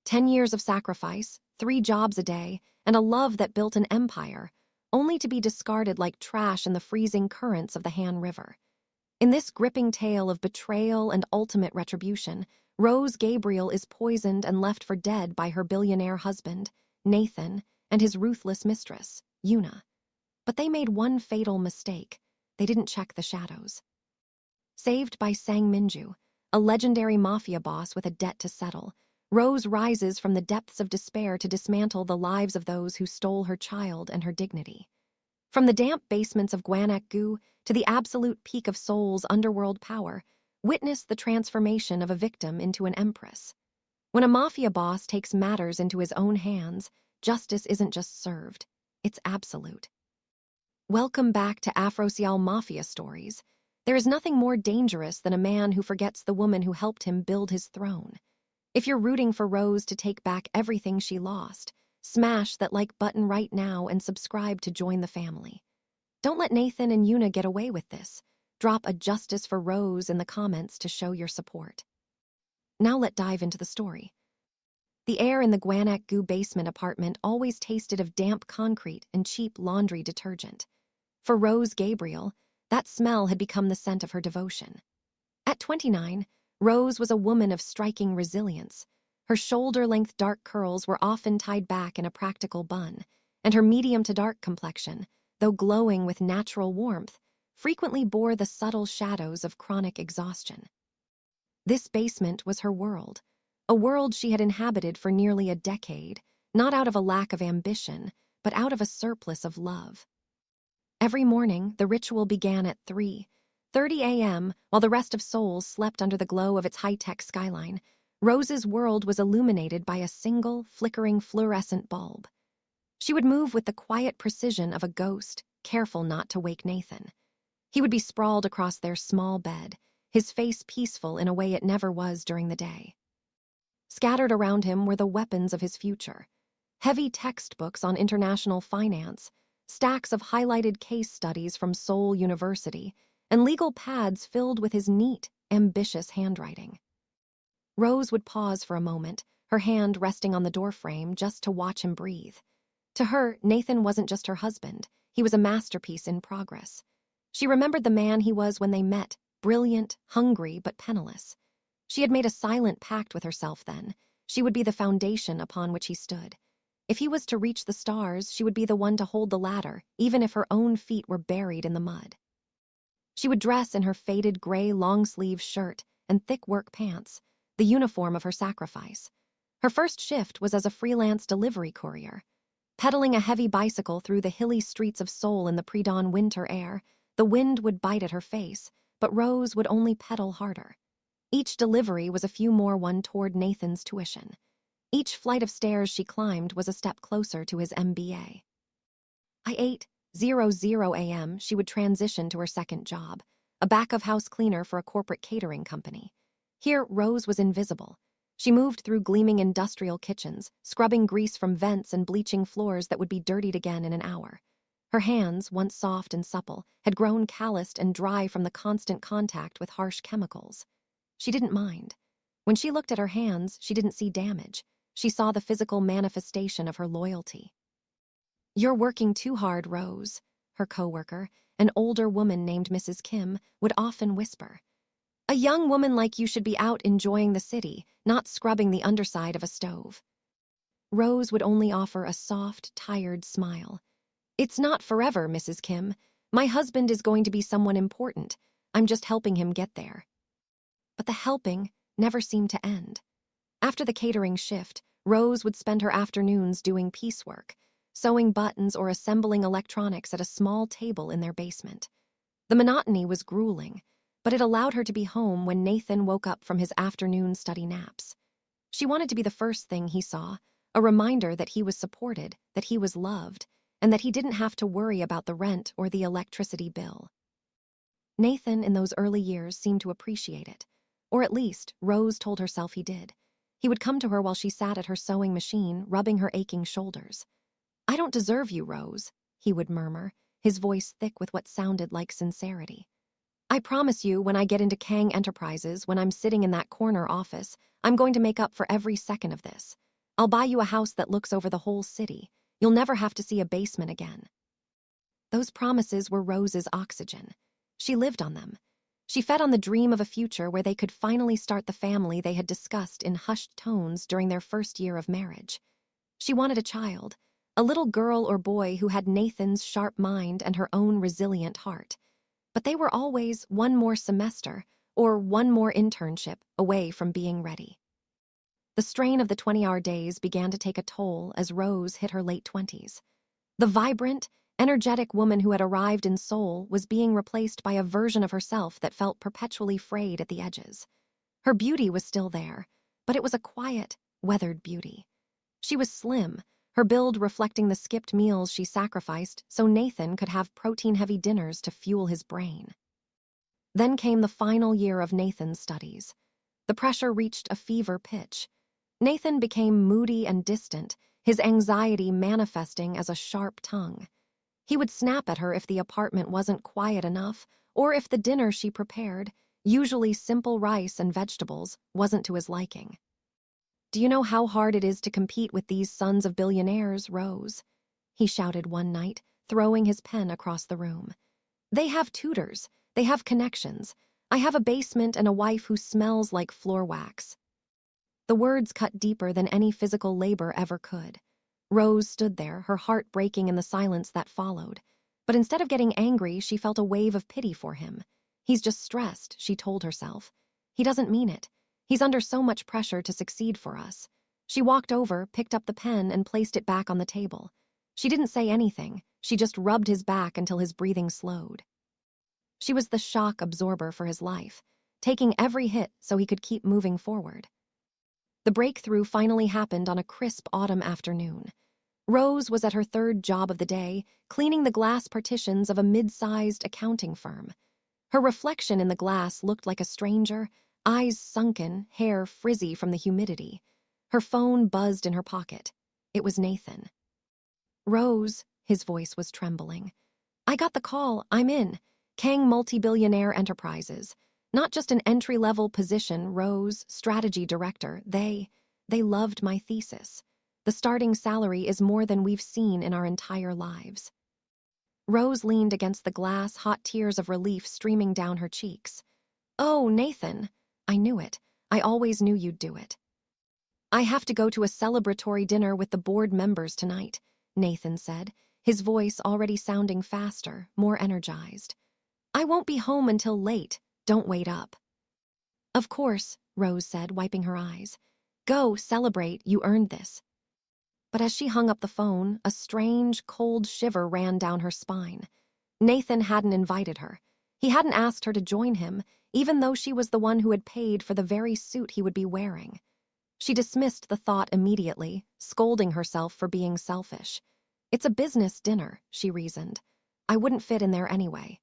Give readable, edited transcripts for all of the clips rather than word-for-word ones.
10 years of sacrifice, 3 jobs a day, and a love that built an empire, only to be discarded like trash in the freezing currents of the Han River. In this gripping tale of betrayal and ultimate retribution, Rose Gabriel is poisoned and left for dead by her billionaire husband, Nathan, and his ruthless mistress, Yuna. But they made one fatal mistake. They didn't check the shadows. Saved by Sang Minju, a legendary mafia boss with a debt to settle, Rose rises from the depths of despair to dismantle the lives of those who stole her child and her dignity. From the damp basements of Gwanak-gu to the absolute peak of Seoul's underworld power, witness the transformation of a victim into an empress. When a mafia boss takes matters into his own hands, justice isn't just served, it's absolute. Welcome back to Afroseoul Mafia Stories. There is nothing more dangerous than a man who forgets the woman who helped him build his throne. If you're rooting for Rose to take back everything she lost, smash that like button right now and subscribe to join the family. Don't let Nathan and Yuna get away with this. Drop a justice for Rose in the comments to show your support. Now let's dive into the story. The air in the Gwanak-gu basement apartment always tasted of damp concrete and cheap laundry detergent. For Rose Gabriel, that smell had become the scent of her devotion. At 29, Rose was a woman of striking resilience. Her shoulder-length dark curls were often tied back in a practical bun, and her medium to dark complexion, though glowing with natural warmth, frequently bore the subtle shadows of chronic exhaustion. This basement was her world, a world she had inhabited for nearly a decade, not out of a lack of ambition, but out of a surplus of love. Every morning, the ritual began at 3:30 a.m., while the rest of Seoul slept under the glow of its high-tech skyline. Rose's world was illuminated by a single, flickering fluorescent bulb. She would move with the quiet precision of a ghost, careful not to wake Nathan. He would be sprawled across their small bed, his face peaceful in a way it never was during the day. Scattered around him were the weapons of his future. Heavy textbooks on international finance, stacks of highlighted case studies from Seoul University, and legal pads filled with his neat, ambitious handwriting. Rose would pause for a moment, her hand resting on the doorframe just to watch him breathe. To her, Nathan wasn't just her husband, he was a masterpiece in progress. She remembered the man he was when they met, brilliant, hungry, but penniless. She had made a silent pact with herself then. She would be the foundation upon which he stood. If he was to reach the stars, she would be the one to hold the ladder, even if her own feet were buried in the mud. She would dress in her faded gray long-sleeve shirt and thick work pants, the uniform of her sacrifice. Her first shift was as a freelance delivery courier. Pedaling a heavy bicycle through the hilly streets of Seoul in the pre-dawn winter air, the wind would bite at her face, but Rose would only pedal harder. Each delivery was a few more one toward Nathan's tuition. Each flight of stairs she climbed was a step closer to his MBA. At 8:00 a.m., she would transition to her second job, a back-of-house cleaner for a corporate catering company. Here, Rose was invisible. She moved through gleaming industrial kitchens, scrubbing grease from vents and bleaching floors that would be dirtied again in an hour. Her hands, once soft and supple, had grown calloused and dry from the constant contact with harsh chemicals. She didn't mind. When she looked at her hands, she didn't see damage. She saw the physical manifestation of her loyalty. "You're working too hard, Rose," her coworker, an older woman named Mrs. Kim, would often whisper. "A young woman like you should be out enjoying the city, not scrubbing the underside of a stove." Rose would only offer a soft, tired smile. "It's not forever, Mrs. Kim. My husband is going to be someone important. I'm just helping him get there." But the helping never seemed to end. After the catering shift, Rose would spend her afternoons doing piecework, sewing buttons or assembling electronics at a small table in their basement. The monotony was grueling, but it allowed her to be home when Nathan woke up from his afternoon study naps. She wanted to be the first thing he saw, a reminder that he was supported, that he was loved, and that he didn't have to worry about the rent or the electricity bill. Nathan, in those early years, seemed to appreciate it, or at least, Rose told herself he did. He would come to her while she sat at her sewing machine, rubbing her aching shoulders. "I don't deserve you, Rose," he would murmur, his voice thick with what sounded like sincerity. "I promise you, when I get into Kang Enterprises, when I'm sitting in that corner office, I'm going to make up for every second of this. I'll buy you a house that looks over the whole city. You'll never have to see a basement again. Those promises were Rose's oxygen. She lived on them. She fed on the dream of a future where they could finally start the family they had discussed in hushed tones during their first year of marriage. She wanted a child, a little girl or boy who had Nathan's sharp mind and her own resilient heart. But they were always one more semester or one more internship away from being ready. The strain of the 20-hour days began to take a toll as Rose hit her late 20s. The vibrant, energetic woman who had arrived in Seoul was being replaced by a version of herself that felt perpetually frayed at the edges. Her beauty was still there, but it was a quiet, weathered beauty. She was slim, her build reflecting the skipped meals she sacrificed so Nathan could have protein-heavy dinners to fuel his brain. Then came the final year of Nathan's studies. The pressure reached a fever pitch. Nathan became moody and distant, his anxiety manifesting as a sharp tongue. He would snap at her if the apartment wasn't quiet enough, or if the dinner she prepared, usually simple rice and vegetables, wasn't to his liking. "Do you know how hard it is to compete with these sons of billionaires, Rose?" he shouted one night, throwing his pen across the room. "They have tutors, they have connections. I have a basement and a wife who smells like floor wax." The words cut deeper than any physical labor ever could. Rose stood there, her heart breaking in the silence that followed. But instead of getting angry, she felt a wave of pity for him. He's just stressed, she told herself. He doesn't mean it. He's under so much pressure to succeed for us. She walked over, picked up the pen, and placed it back on the table. She didn't say anything. She just rubbed his back until his breathing slowed. She was the shock absorber for his life, taking every hit so he could keep moving forward. The breakthrough finally happened on a crisp autumn afternoon. Rose was at her third job of the day, cleaning the glass partitions of a mid-sized accounting firm. Her reflection in the glass looked like a stranger, eyes sunken, hair frizzy from the humidity. Her phone buzzed in her pocket. It was Nathan. "Rose," his voice was trembling. "I got the call. I'm in. Kang Multi-Billionaire Enterprises. Not just an entry-level position, Rose, strategy director. They loved my thesis. The starting salary is more than we've seen in our entire lives." Rose leaned against the glass, hot tears of relief streaming down her cheeks. "Oh, Nathan. I knew it. I always knew you'd do it." "I have to go to a celebratory dinner with the board members tonight," Nathan said, his voice already sounding faster, more energized. "I won't be home until late. Don't wait up." "Of course," Rose said, wiping her eyes. "Go, celebrate, you earned this." But as she hung up the phone, a strange, cold shiver ran down her spine. Nathan hadn't invited her. He hadn't asked her to join him, even though she was the one who had paid for the very suit he would be wearing. She dismissed the thought immediately, scolding herself for being selfish. "It's a business dinner," she reasoned. "I wouldn't fit in there anyway."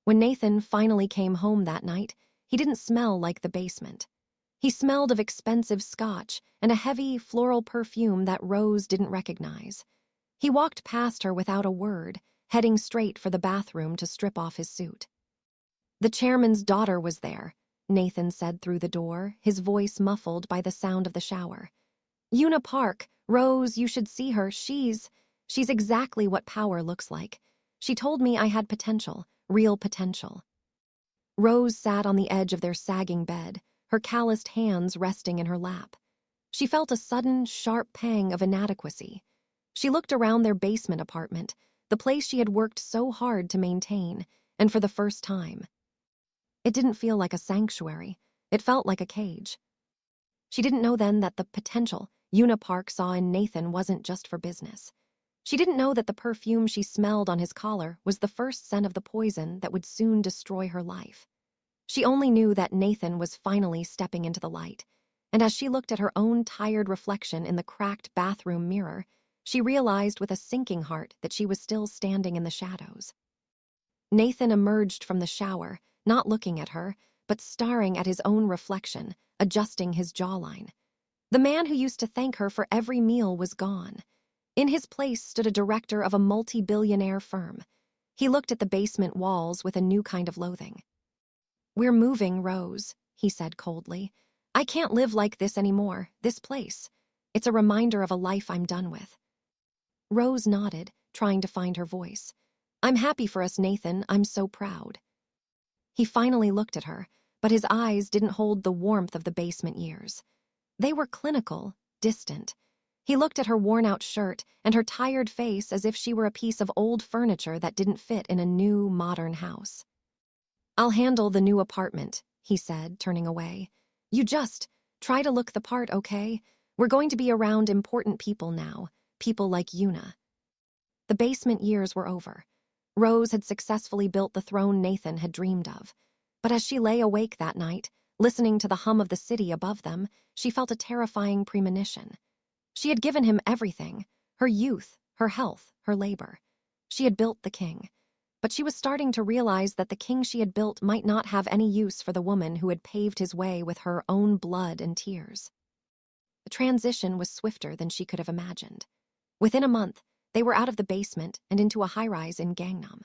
When Nathan finally came home that night, he didn't smell like the basement. He smelled of expensive scotch and a heavy, floral perfume that Rose didn't recognize. He walked past her without a word, heading straight for the bathroom to strip off his suit. "The chairman's daughter was there," Nathan said through the door, his voice muffled by the sound of the shower. "Yuna Park, Rose, you should see her. She's exactly what power looks like. She told me I had potential, real potential." Rose sat on the edge of their sagging bed, her calloused hands resting in her lap. She felt a sudden, sharp pang of inadequacy. She looked around their basement apartment, the place she had worked so hard to maintain, and for the first time. It didn't feel like a sanctuary. It felt like a cage. She didn't know then that the potential Yuna Park saw in Nathan wasn't just for business. She didn't know that the perfume she smelled on his collar was the first scent of the poison that would soon destroy her life. She only knew that Nathan was finally stepping into the light, and as she looked at her own tired reflection in the cracked bathroom mirror, she realized with a sinking heart that she was still standing in the shadows. Nathan emerged from the shower, not looking at her, but staring at his own reflection, adjusting his jawline. The man who used to thank her for every meal was gone. In his place stood a director of a multi-billionaire firm. He looked at the basement walls with a new kind of loathing. "We're moving, Rose," he said coldly. "I can't live like this anymore, this place. It's a reminder of a life I'm done with." Rose nodded, trying to find her voice. "I'm happy for us, Nathan. I'm so proud." He finally looked at her, but his eyes didn't hold the warmth of the basement years. They were clinical, distant. He looked at her worn-out shirt and her tired face as if she were a piece of old furniture that didn't fit in a new, modern house. "I'll handle the new apartment," he said, turning away. "You just try to look the part, okay? We're going to be around important people now, people like Yuna." The basement years were over. Rose had successfully built the throne Nathan had dreamed of. But as she lay awake that night, listening to the hum of the city above them, she felt a terrifying premonition. She had given him everything: her youth, her health, her labor. She had built the king. But she was starting to realize that the king she had built might not have any use for the woman who had paved his way with her own blood and tears. The transition was swifter than she could have imagined. Within a month, they were out of the basement and into a high-rise in Gangnam.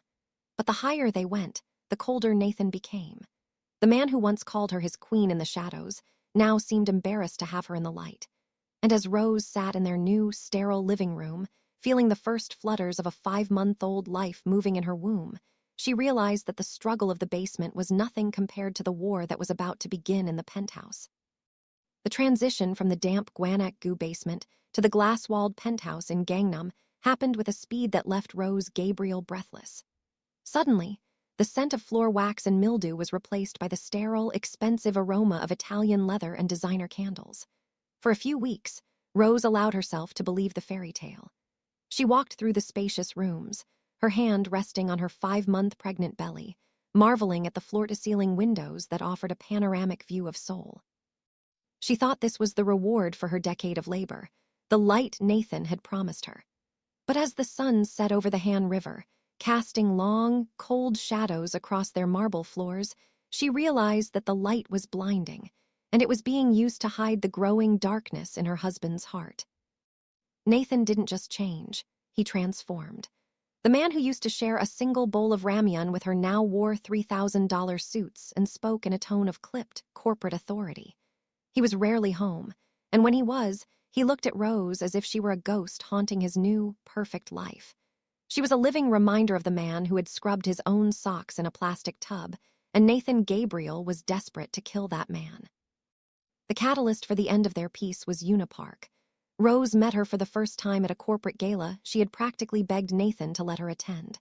But the higher they went, the colder Nathan became. The man who once called her his queen in the shadows now seemed embarrassed to have her in the light. And as Rose sat in their new, sterile living room, feeling the first flutters of a 5-month-old life moving in her womb, she realized that the struggle of the basement was nothing compared to the war that was about to begin in the penthouse. The transition from the damp Gwanak-gu basement to the glass-walled penthouse in Gangnam happened with a speed that left Rose Gabriel breathless. Suddenly, the scent of floor wax and mildew was replaced by the sterile, expensive aroma of Italian leather and designer candles. For a few weeks, Rose allowed herself to believe the fairy tale. She walked through the spacious rooms, her hand resting on her 5-month pregnant belly, marveling at the floor-to-ceiling windows that offered a panoramic view of Seoul. She thought this was the reward for her decade of labor, the light Nathan had promised her. But as the sun set over the Han River, casting long, cold shadows across their marble floors, she realized that the light was blinding, and it was being used to hide the growing darkness in her husband's heart. Nathan didn't just change, he transformed. The man who used to share a single bowl of ramyun with her now wore $3,000 suits and spoke in a tone of clipped, corporate authority. He was rarely home, and when he was, he looked at Rose as if she were a ghost haunting his new, perfect life. She was a living reminder of the man who had scrubbed his own socks in a plastic tub, and Nathan Gabriel was desperate to kill that man. The catalyst for the end of their peace was Yuna Park. Rose met her for the first time at a corporate gala she had practically begged Nathan to let her attend.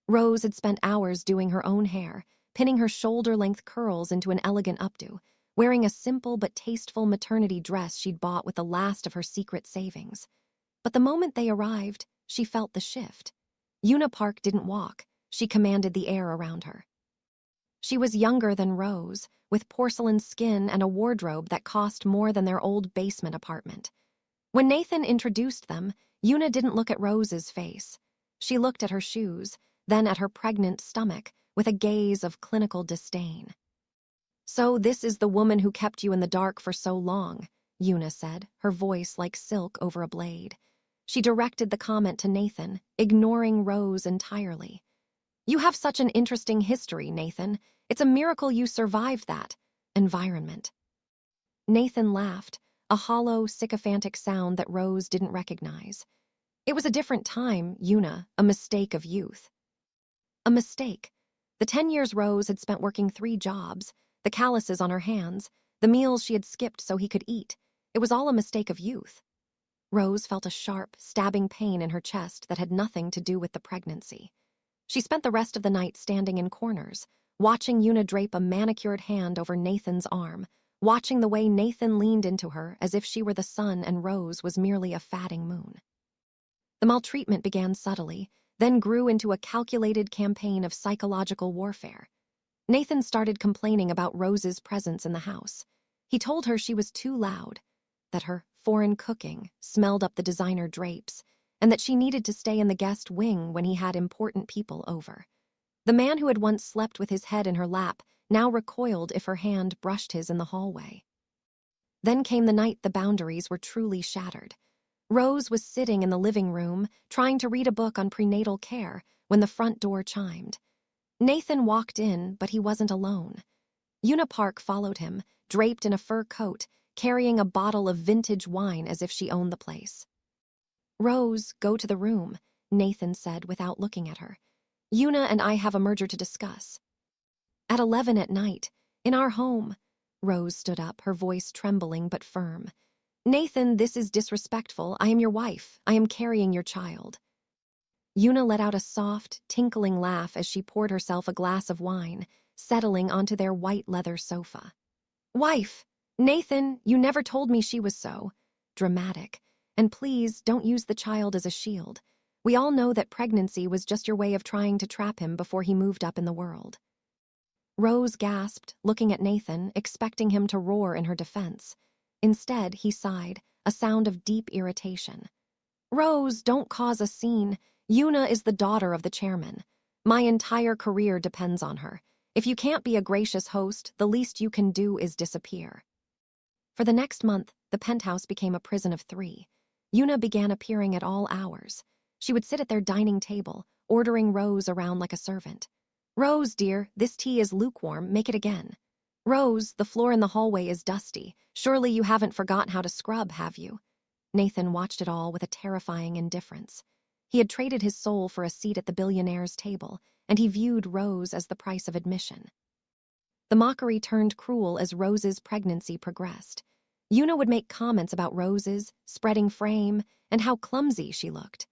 Rose had spent hours doing her own hair, pinning her shoulder-length curls into an elegant updo, wearing a simple but tasteful maternity dress she'd bought with the last of her secret savings. But the moment they arrived, she felt the shift. Yuna Park didn't walk, she commanded the air around her. She was younger than Rose, with porcelain skin and a wardrobe that cost more than their old basement apartment. When Nathan introduced them, Yuna didn't look at Rose's face. She looked at her shoes, then at her pregnant stomach, with a gaze of clinical disdain. "So this is the woman who kept you in the dark for so long," Yuna said, her voice like silk over a blade. She directed the comment to Nathan, ignoring Rose entirely. "You have such an interesting history, Nathan. It's a miracle you survived that environment." Nathan laughed, a hollow, sycophantic sound that Rose didn't recognize. "It was a different time, Yuna, a mistake of youth." A mistake. The 10 years Rose had spent working 3 jobs, the calluses on her hands, the meals she had skipped so he could eat. It was all a mistake of youth. Rose felt a sharp, stabbing pain in her chest that had nothing to do with the pregnancy. She spent the rest of the night standing in corners, watching Yuna drape a manicured hand over Nathan's arm, watching the way Nathan leaned into her as if she were the sun and Rose was merely a fatting moon. The maltreatment began subtly, then grew into a calculated campaign of psychological warfare. Nathan started complaining about Rose's presence in the house. He told her she was too loud, that her foreign cooking smelled up the designer drapes, and that she needed to stay in the guest wing when he had important people over. The man who had once slept with his head in her lap now recoiled if her hand brushed his in the hallway. Then came the night the boundaries were truly shattered. Rose was sitting in the living room, trying to read a book on prenatal care, when the front door chimed. Nathan walked in, but he wasn't alone. Yuna Park followed him, draped in a fur coat, carrying a bottle of vintage wine as if she owned the place. "Rose, go to the room," Nathan said without looking at her. "Yuna and I have a merger to discuss." "At 11 at night, in our home." Rose stood up, her voice trembling but firm. "Nathan, this is disrespectful. I am your wife. I am carrying your child." Yuna let out a soft, tinkling laugh as she poured herself a glass of wine, settling onto their white leather sofa. "Wife! Nathan, you never told me she was so dramatic. And please, don't use the child as a shield. We all know that pregnancy was just your way of trying to trap him before he moved up in the world." Rose gasped, looking at Nathan, expecting him to roar in her defense. Instead, he sighed, a sound of deep irritation. "Rose, don't cause a scene. Yuna is the daughter of the chairman. My entire career depends on her. If you can't be a gracious host, the least you can do is disappear." For the next month, the penthouse became a prison of 3. Yuna began appearing at all hours. She would sit at their dining table, ordering Rose around like a servant. "Rose, dear, this tea is lukewarm, make it again." "Rose, the floor in the hallway is dusty. Surely you haven't forgotten how to scrub, have you?" Nathan watched it all with a terrifying indifference. He had traded his soul for a seat at the Billionaire's table, and he viewed Rose as the price of admission. The mockery turned cruel as Rose's pregnancy progressed. Yuna would make comments about Rose's spreading frame and how clumsy she looked.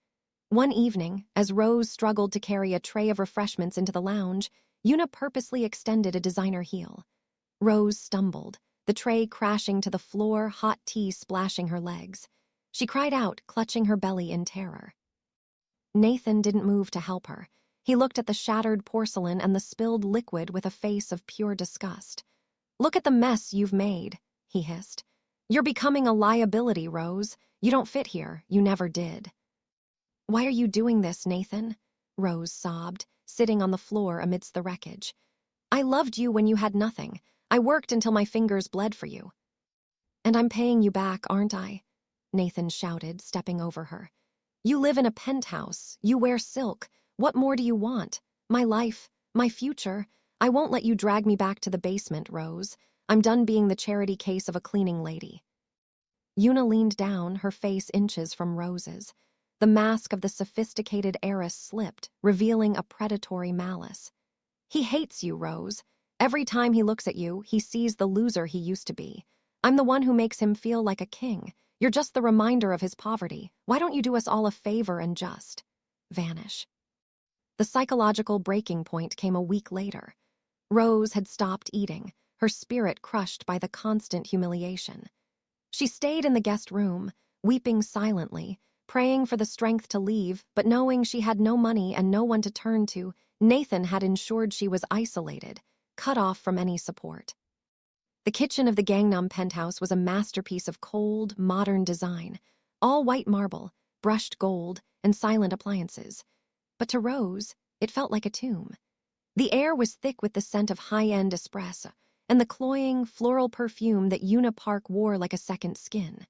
One evening, as Rose struggled to carry a tray of refreshments into the lounge, Yuna purposely extended a designer heel. Rose stumbled, the tray crashing to the floor, hot tea splashing her legs. She cried out, clutching her belly in terror. Nathan didn't move to help her. He looked at the shattered porcelain and the spilled liquid with a face of pure disgust. "Look at the mess you've made," he hissed. "You're becoming a liability, Rose. You don't fit here. You never did." "Why are you doing this, Nathan?" Rose sobbed, sitting on the floor amidst the wreckage. "I loved you when you had nothing. I worked until my fingers bled for you." "And I'm paying you back, aren't I?" Nathan shouted, stepping over her. "You live in a penthouse. You wear silk. What more do you want? My life, my future. I won't let you drag me back to the basement, Rose. I'm done being the charity case of a cleaning lady." Yuna leaned down, her face inches from Rose's. The mask of the sophisticated heiress slipped, revealing a predatory malice. "He hates you, Rose. Every time he looks at you, he sees the loser he used to be. I'm the one who makes him feel like a king. You're just the reminder of his poverty. Why don't you do us all a favor and just vanish?" The psychological breaking point came a week later. Rose had stopped eating, her spirit crushed by the constant humiliation. She stayed in the guest room, weeping silently, praying for the strength to leave, but knowing she had no money and no one to turn to. Nathan had ensured she was isolated, cut off from any support. The kitchen of the Gangnam penthouse was a masterpiece of cold, modern design, all white marble, brushed gold, and silent appliances. But to Rose, it felt like a tomb. The air was thick with the scent of high-end espresso, and the cloying, floral perfume that Yuna Park wore like a second skin.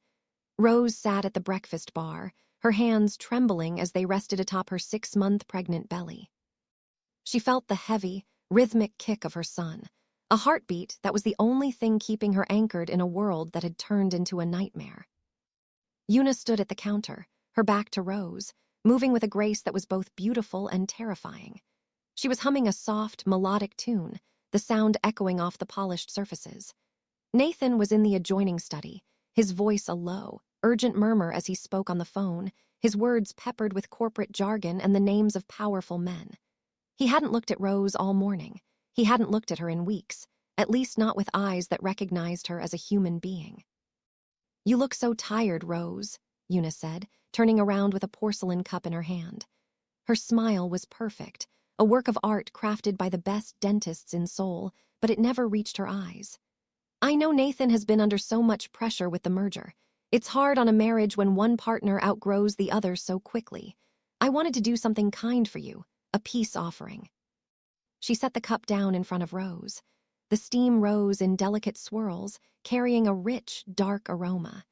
Rose sat at the breakfast bar, her hands trembling as they rested atop her 6-month pregnant belly. She felt the heavy, rhythmic kick of her son, a heartbeat that was the only thing keeping her anchored in a world that had turned into a nightmare. Yuna stood at the counter, her back to Rose, moving with a grace that was both beautiful and terrifying. She was humming a soft, melodic tune, the sound echoing off the polished surfaces. Nathan was in the adjoining study, his voice a low, urgent murmur as he spoke on the phone, his words peppered with corporate jargon and the names of powerful men. He hadn't looked at Rose all morning. He hadn't looked at her in weeks, at least not with eyes that recognized her as a human being. "You look so tired, Rose," Yuna said, turning around with a porcelain cup in her hand. Her smile was perfect, a work of art crafted by the best dentists in Seoul, but it never reached her eyes. "I know Nathan has been under so much pressure with the merger. It's hard on a marriage when one partner outgrows the other so quickly. I wanted to do something kind for you, a peace offering." She set the cup down in front of Rose. The steam rose in delicate swirls, carrying a rich, dark aroma.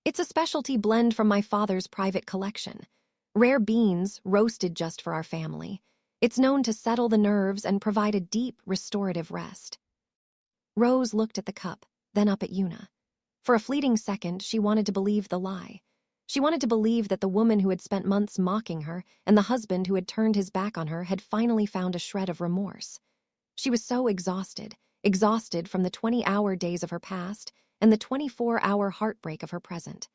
"It's a specialty blend from my father's private collection. Rare beans, roasted just for our family. It's known to settle the nerves and provide a deep, restorative rest." Rose looked at the cup, then up at Yuna. For a fleeting second, she wanted to believe the lie. She wanted to believe that the woman who had spent months mocking her and the husband who had turned his back on her had finally found a shred of remorse. She was so exhausted from the 20-hour days of her past and the 24-hour heartbreak of her present.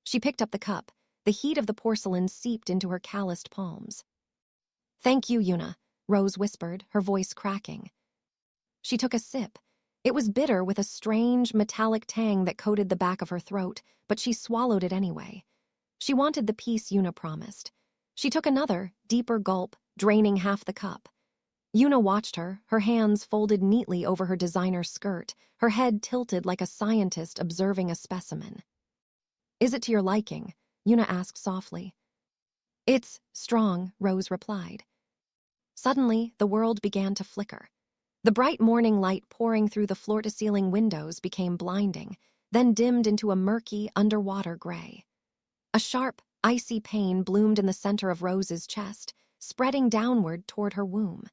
She picked up the cup. The heat of the porcelain seeped into her calloused palms. "Thank you, Yuna," Rose whispered, her voice cracking. She took a sip. It was bitter with a strange, metallic tang that coated the back of her throat, but she swallowed it anyway. She wanted the peace Yuna promised. She took another, deeper gulp, draining half the cup. Yuna watched her, her hands folded neatly over her designer skirt, her head tilted like a scientist observing a specimen. "Is it to your liking?" Yuna asked softly. "It's strong," Rose replied. Suddenly, the world began to flicker. The bright morning light pouring through the floor-to-ceiling windows became blinding, then dimmed into a murky, underwater gray. A sharp, icy pain bloomed in the center of Rose's chest, spreading downward toward her womb.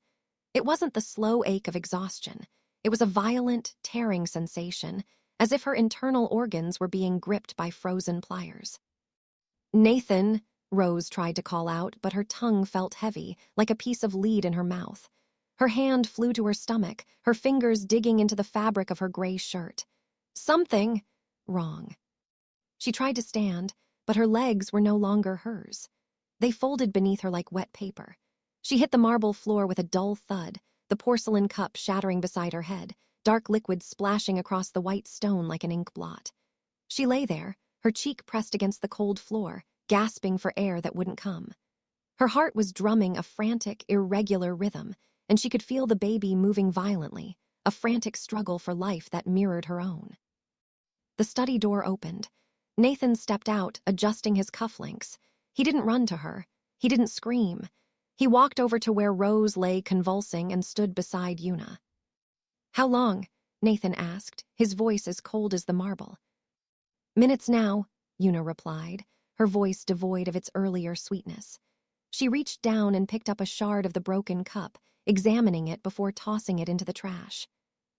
It wasn't the slow ache of exhaustion. It was a violent, tearing sensation, as if her internal organs were being gripped by frozen pliers. "Nathan," Rose tried to call out, but her tongue felt heavy, like a piece of lead in her mouth. Her hand flew to her stomach, her fingers digging into the fabric of her gray shirt. Something wrong. She tried to stand, but her legs were no longer hers. They folded beneath her like wet paper. She hit the marble floor with a dull thud, the porcelain cup shattering beside her head, dark liquid splashing across the white stone like an ink blot. She lay there, her cheek pressed against the cold floor, gasping for air that wouldn't come. Her heart was drumming a frantic, irregular rhythm, and she could feel the baby moving violently, a frantic struggle for life that mirrored her own. The study door opened. Nathan stepped out, adjusting his cufflinks. He didn't run to her. He didn't scream. He walked over to where Rose lay convulsing and stood beside Yuna. "How long?" Nathan asked, his voice as cold as the marble. "Minutes now," Yuna replied, her voice devoid of its earlier sweetness. She reached down and picked up a shard of the broken cup, examining it before tossing it into the trash.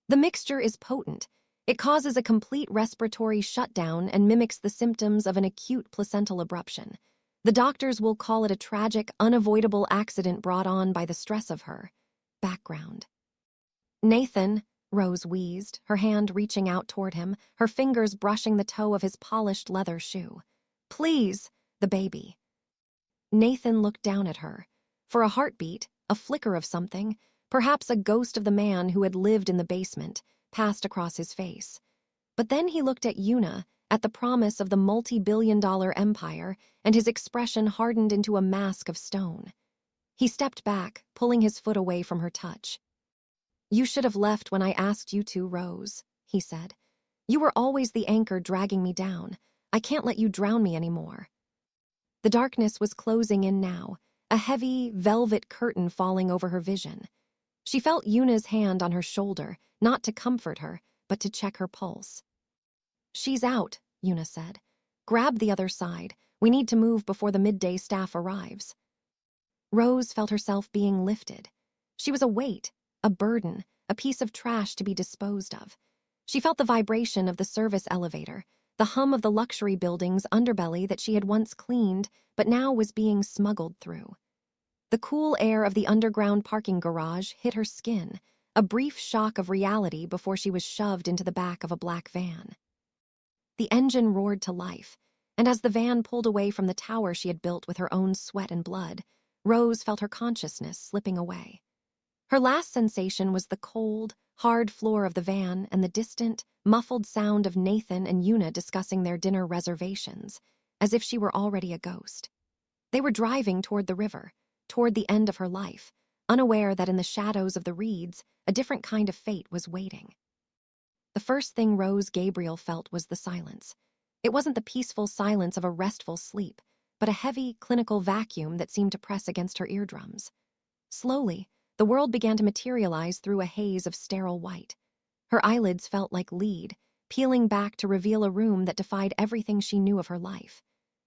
"The mixture is potent. It causes a complete respiratory shutdown and mimics the symptoms of an acute placental abruption. The doctors will call it a tragic, unavoidable accident brought on by the stress of her background." "Nathan," Rose wheezed, her hand reaching out toward him, her fingers brushing the toe of his polished leather shoe. "Please, the baby." Nathan looked down at her. For a heartbeat, a flicker of something, perhaps a ghost of the man who had lived in the basement, passed across his face. But then he looked at Yuna, at the promise of the multi-billion-dollar empire, and his expression hardened into a mask of stone. He stepped back, pulling his foot away from her touch. "You should have left when I asked you to, Rose," he said. "You were always the anchor dragging me down. I can't let you drown me anymore." The darkness was closing in now, a heavy, velvet curtain falling over her vision. She felt Yuna's hand on her shoulder, not to comfort her, but to check her pulse. "She's out," Yuna said. "Grab the other side. We need to move before the midday staff arrives." Rose felt herself being lifted. She was a weight, a burden, a piece of trash to be disposed of. She felt the vibration of the service elevator, the hum of the luxury building's underbelly that she had once cleaned, but now was being smuggled through. The cool air of the underground parking garage hit her skin, a brief shock of reality before she was shoved into the back of a black van. The engine roared to life, and as the van pulled away from the tower she had built with her own sweat and blood, Rose felt her consciousness slipping away. Her last sensation was the cold, hard floor of the van and the distant, muffled sound of Nathan and Yuna discussing their dinner reservations, as if she were already a ghost. They were driving toward the river, toward the end of her life, unaware that in the shadows of the reeds, a different kind of fate was waiting. The first thing Gabriel felt was the silence. It wasn't the peaceful silence of a restful sleep, but a heavy, clinical vacuum that seemed to press against her eardrums. Slowly, the world began to materialize through a haze of sterile white. Her eyelids felt like lead, peeling back to reveal a room that defied everything she knew of her life.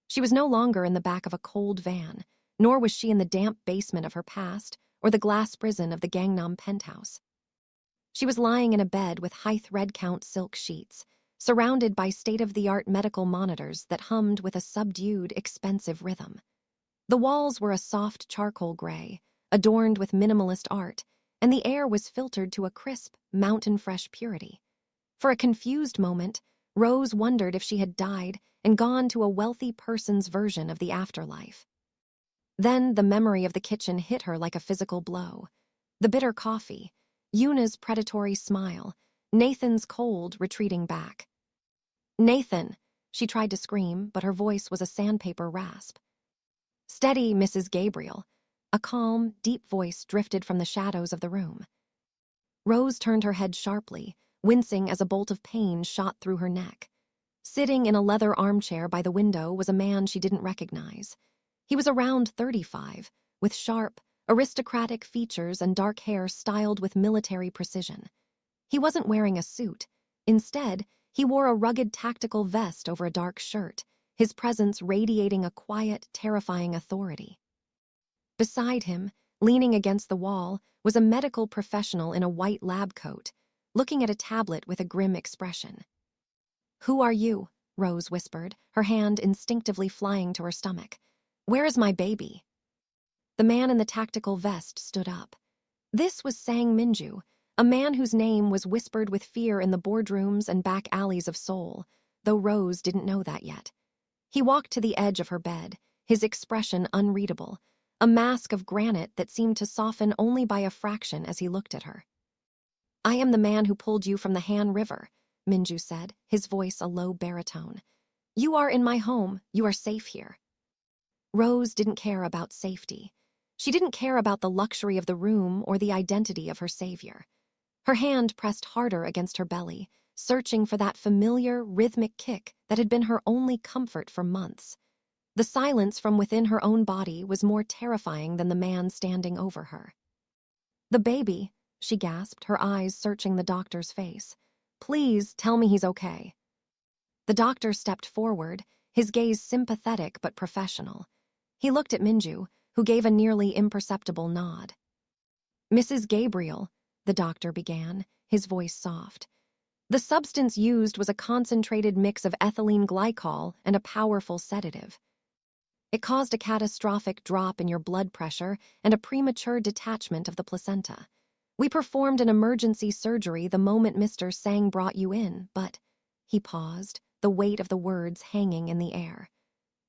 She was no longer in the back of a cold van, nor was she in the damp basement of her past or the glass prison of the Gangnam penthouse. She was lying in a bed with Hythe red count silk sheets, surrounded by state-of-the-art medical monitors that hummed with a subdued, expensive rhythm. The walls were a soft charcoal gray, adorned with minimalist art, and the air was filtered to a crisp, mountain-fresh purity. For a confused moment, Rose wondered if she had died and gone to a wealthy person's version of the afterlife. Then the memory of the kitchen hit her like a physical blow. The bitter coffee, Yuna's predatory smile, Nathan's cold, retreating back. "Nathan!" She tried to scream, but her voice was a sandpaper rasp. "Steady, Mrs. Gabriel." A calm, deep voice drifted from the shadows of the room. Rose turned her head sharply, wincing as a bolt of pain shot through her neck. Sitting in a leather armchair by the window was a man she didn't recognize. He was around 35, with sharp, aristocratic features and dark hair styled with military precision. He wasn't wearing a suit. Instead, he wore a rugged tactical vest over a dark shirt, his presence radiating a quiet, terrifying authority. Beside him, leaning against the wall, was a medical professional in a white lab coat, looking at a tablet with a grim expression. "Who are you?" Rose whispered, her hand instinctively flying to her stomach. "Where is my baby?" The man in the tactical vest stood up. This was Sang Minju, a man whose name was whispered with fear in the boardrooms and back alleys of Seoul, though Rose didn't know that yet. He walked to the edge of her bed, his expression unreadable, a mask of granite that seemed to soften only by a fraction as he looked at her. "I am the man who pulled you from the Han River," Minju said, his voice a low baritone. "You are in my home. You are safe here." Rose didn't care about safety. She didn't care about the luxury of the room or the identity of her savior. Her hand pressed harder against her belly, searching for that familiar, rhythmic kick that had been her only comfort for months. The silence from within her own body was more terrifying than the man standing over her. "The baby," she gasped, her eyes searching the doctor's face. "Please tell me he's okay." The doctor stepped forward, his gaze sympathetic but professional. He looked at Minju, who gave a nearly imperceptible nod. "Mrs. Gabriel," the doctor began, his voice soft. "The substance used was a concentrated mix of ethylene glycol and a powerful sedative. It caused a catastrophic drop in your blood pressure and a premature detachment of the placenta. We performed an emergency surgery the moment Mr. Sang brought you in, but—" He paused, the weight of the words hanging in the air.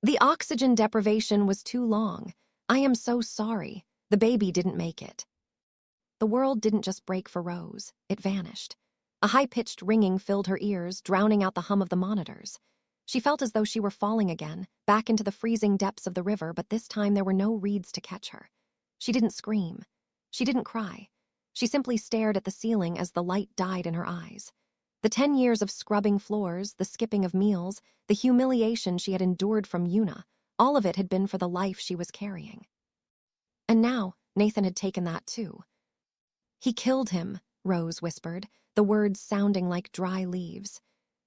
"The oxygen deprivation was too long. I am so sorry. The baby didn't make it." The world didn't just break for Rose, it vanished. A high-pitched ringing filled her ears, drowning out the hum of the monitors. She felt as though she were falling again, back into the freezing depths of the river, but this time there were no reeds to catch her. She didn't scream. She didn't cry. She simply stared at the ceiling as the light died in her eyes. The 10 years of scrubbing floors, the skipping of meals, the humiliation she had endured from Yuna, all of it had been for the life she was carrying. And now, Nathan had taken that too. "He killed him," Rose whispered, the words sounding like dry leaves.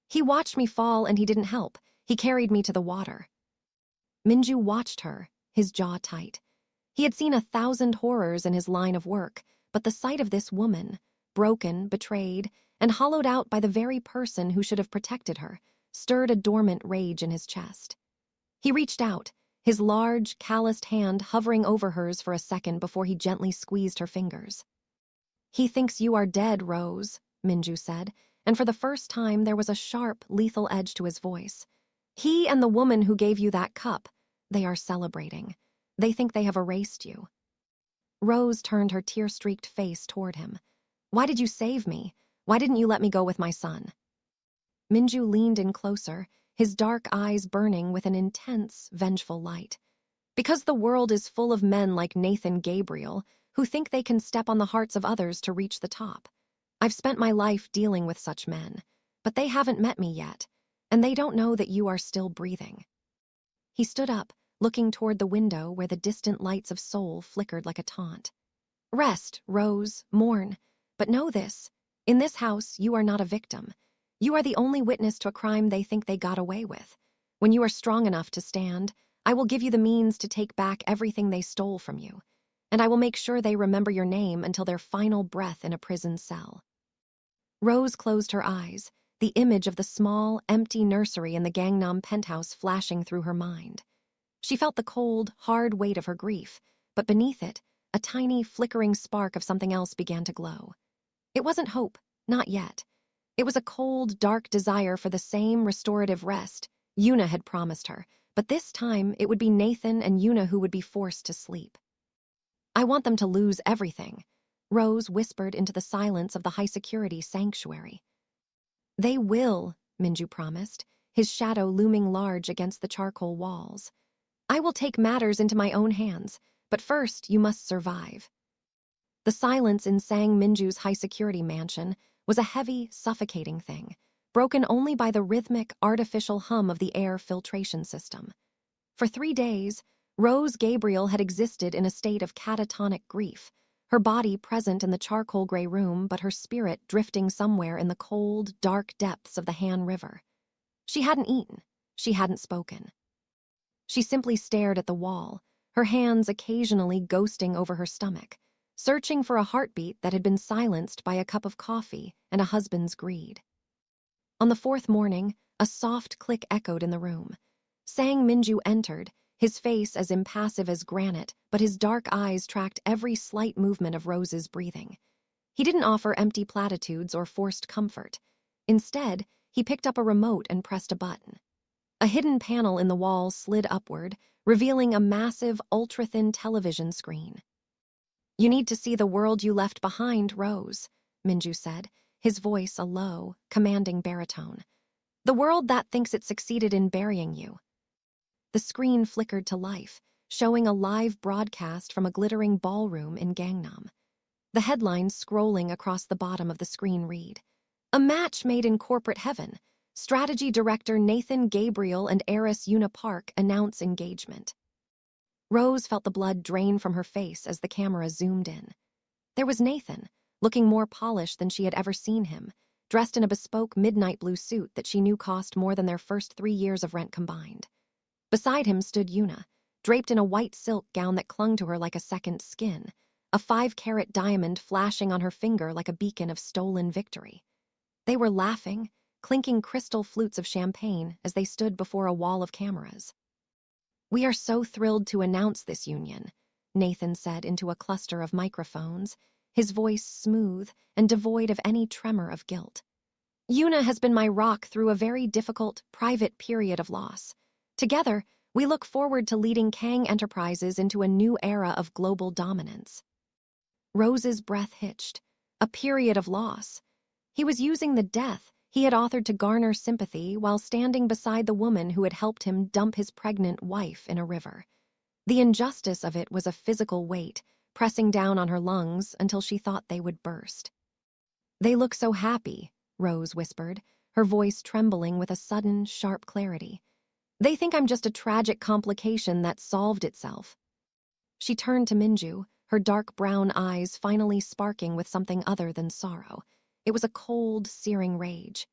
"He watched me fall and he didn't help. He carried me to the water." Minju watched her, his jaw tight. He had seen 1,000 horrors in his line of work, but the sight of this woman, broken, betrayed, and hollowed out by the very person who should have protected her, stirred a dormant rage in his chest. He reached out, his large, calloused hand hovering over hers for a second before he gently squeezed her fingers. "He thinks you are dead, Rose," Minju said, and for the first time there was a sharp, lethal edge to his voice. "He and the woman who gave you that cup, they are celebrating. They think they have erased you." Rose turned her tear-streaked face toward him. "Why did you save me? Why didn't you let me go with my son?" Minju leaned in closer, his dark eyes burning with an intense, vengeful light. "Because the world is full of men like Nathan Gabriel, who think they can step on the hearts of others to reach the top. I've spent my life dealing with such men, but they haven't met me yet, and they don't know that you are still breathing." He stood up, looking toward the window where the distant lights of Seoul flickered like a taunt. "Rest, Rose, mourn, but know this. In this house, you are not a victim. You are the only witness to a crime they think they got away with. When you are strong enough to stand, I will give you the means to take back everything they stole from you, and I will make sure they remember your name until their final breath in a prison cell." Rose closed her eyes, the image of the small, empty nursery in the Gangnam penthouse flashing through her mind. She felt the cold, hard weight of her grief, but beneath it, a tiny, flickering spark of something else began to glow. It wasn't hope, not yet. It was a cold, dark desire for the same restorative rest Yuna had promised her, but this time it would be Nathan and Yuna who would be forced to sleep. I want them to lose everything, Rose whispered into the silence of the high-security sanctuary. They will, Minju promised, his shadow looming large against the charcoal walls. I will take matters into my own hands, but first you must survive. The silence in Sang Minju's high-security mansion was a heavy, suffocating thing, broken only by the rhythmic, artificial hum of the air filtration system. For 3 days, Rose Gabriel had existed in a state of catatonic grief, her body present in the charcoal gray room but her spirit drifting somewhere in the cold, dark depths of the Han River. She hadn't eaten, she hadn't spoken. She simply stared at the wall, her hands occasionally ghosting over her stomach, searching for a heartbeat that had been silenced by a cup of coffee and a husband's greed. On the 4th morning, a soft click echoed in the room. Sang Minju entered, his face as impassive as granite, but his dark eyes tracked every slight movement of Rose's breathing. He didn't offer empty platitudes or forced comfort. Instead, he picked up a remote and pressed a button. A hidden panel in the wall slid upward, revealing a massive, ultra-thin television screen. "You need to see the world you left behind, Rose," Minju said, his voice a low, commanding baritone. "The world that thinks it succeeded in burying you." The screen flickered to life, showing a live broadcast from a glittering ballroom in Gangnam. The headlines scrolling across the bottom of the screen read, "A match made in corporate heaven. Strategy director Nathan Gabriel and heiress Yuna Park announce engagement." Rose felt the blood drain from her face as the camera zoomed in. There was Nathan, looking more polished than she had ever seen him, dressed in a bespoke midnight blue suit that she knew cost more than their first 3 years of rent combined. Beside him stood Yuna, draped in a white silk gown that clung to her like a second skin, a 5-carat diamond flashing on her finger like a beacon of stolen victory. They were laughing, clinking crystal flutes of champagne as they stood before a wall of cameras. "We are so thrilled to announce this union," Nathan said into a cluster of microphones, his voice smooth and devoid of any tremor of guilt. "Yuna has been my rock through a very difficult, private period of loss. Together, we look forward to leading Kang Enterprises into a new era of global dominance." Rose's breath hitched. A period of loss. He was using the death he had authored to garner sympathy while standing beside the woman who had helped him dump his pregnant wife in a river. The injustice of it was a physical weight, pressing down on her lungs until she thought they would burst. "They look so happy," Rose whispered, her voice trembling with a sudden, sharp clarity. "They think I'm just a tragic complication that solved itself." She turned to Minju, her dark brown eyes finally sparking with something other than sorrow. It was a cold, searing rage.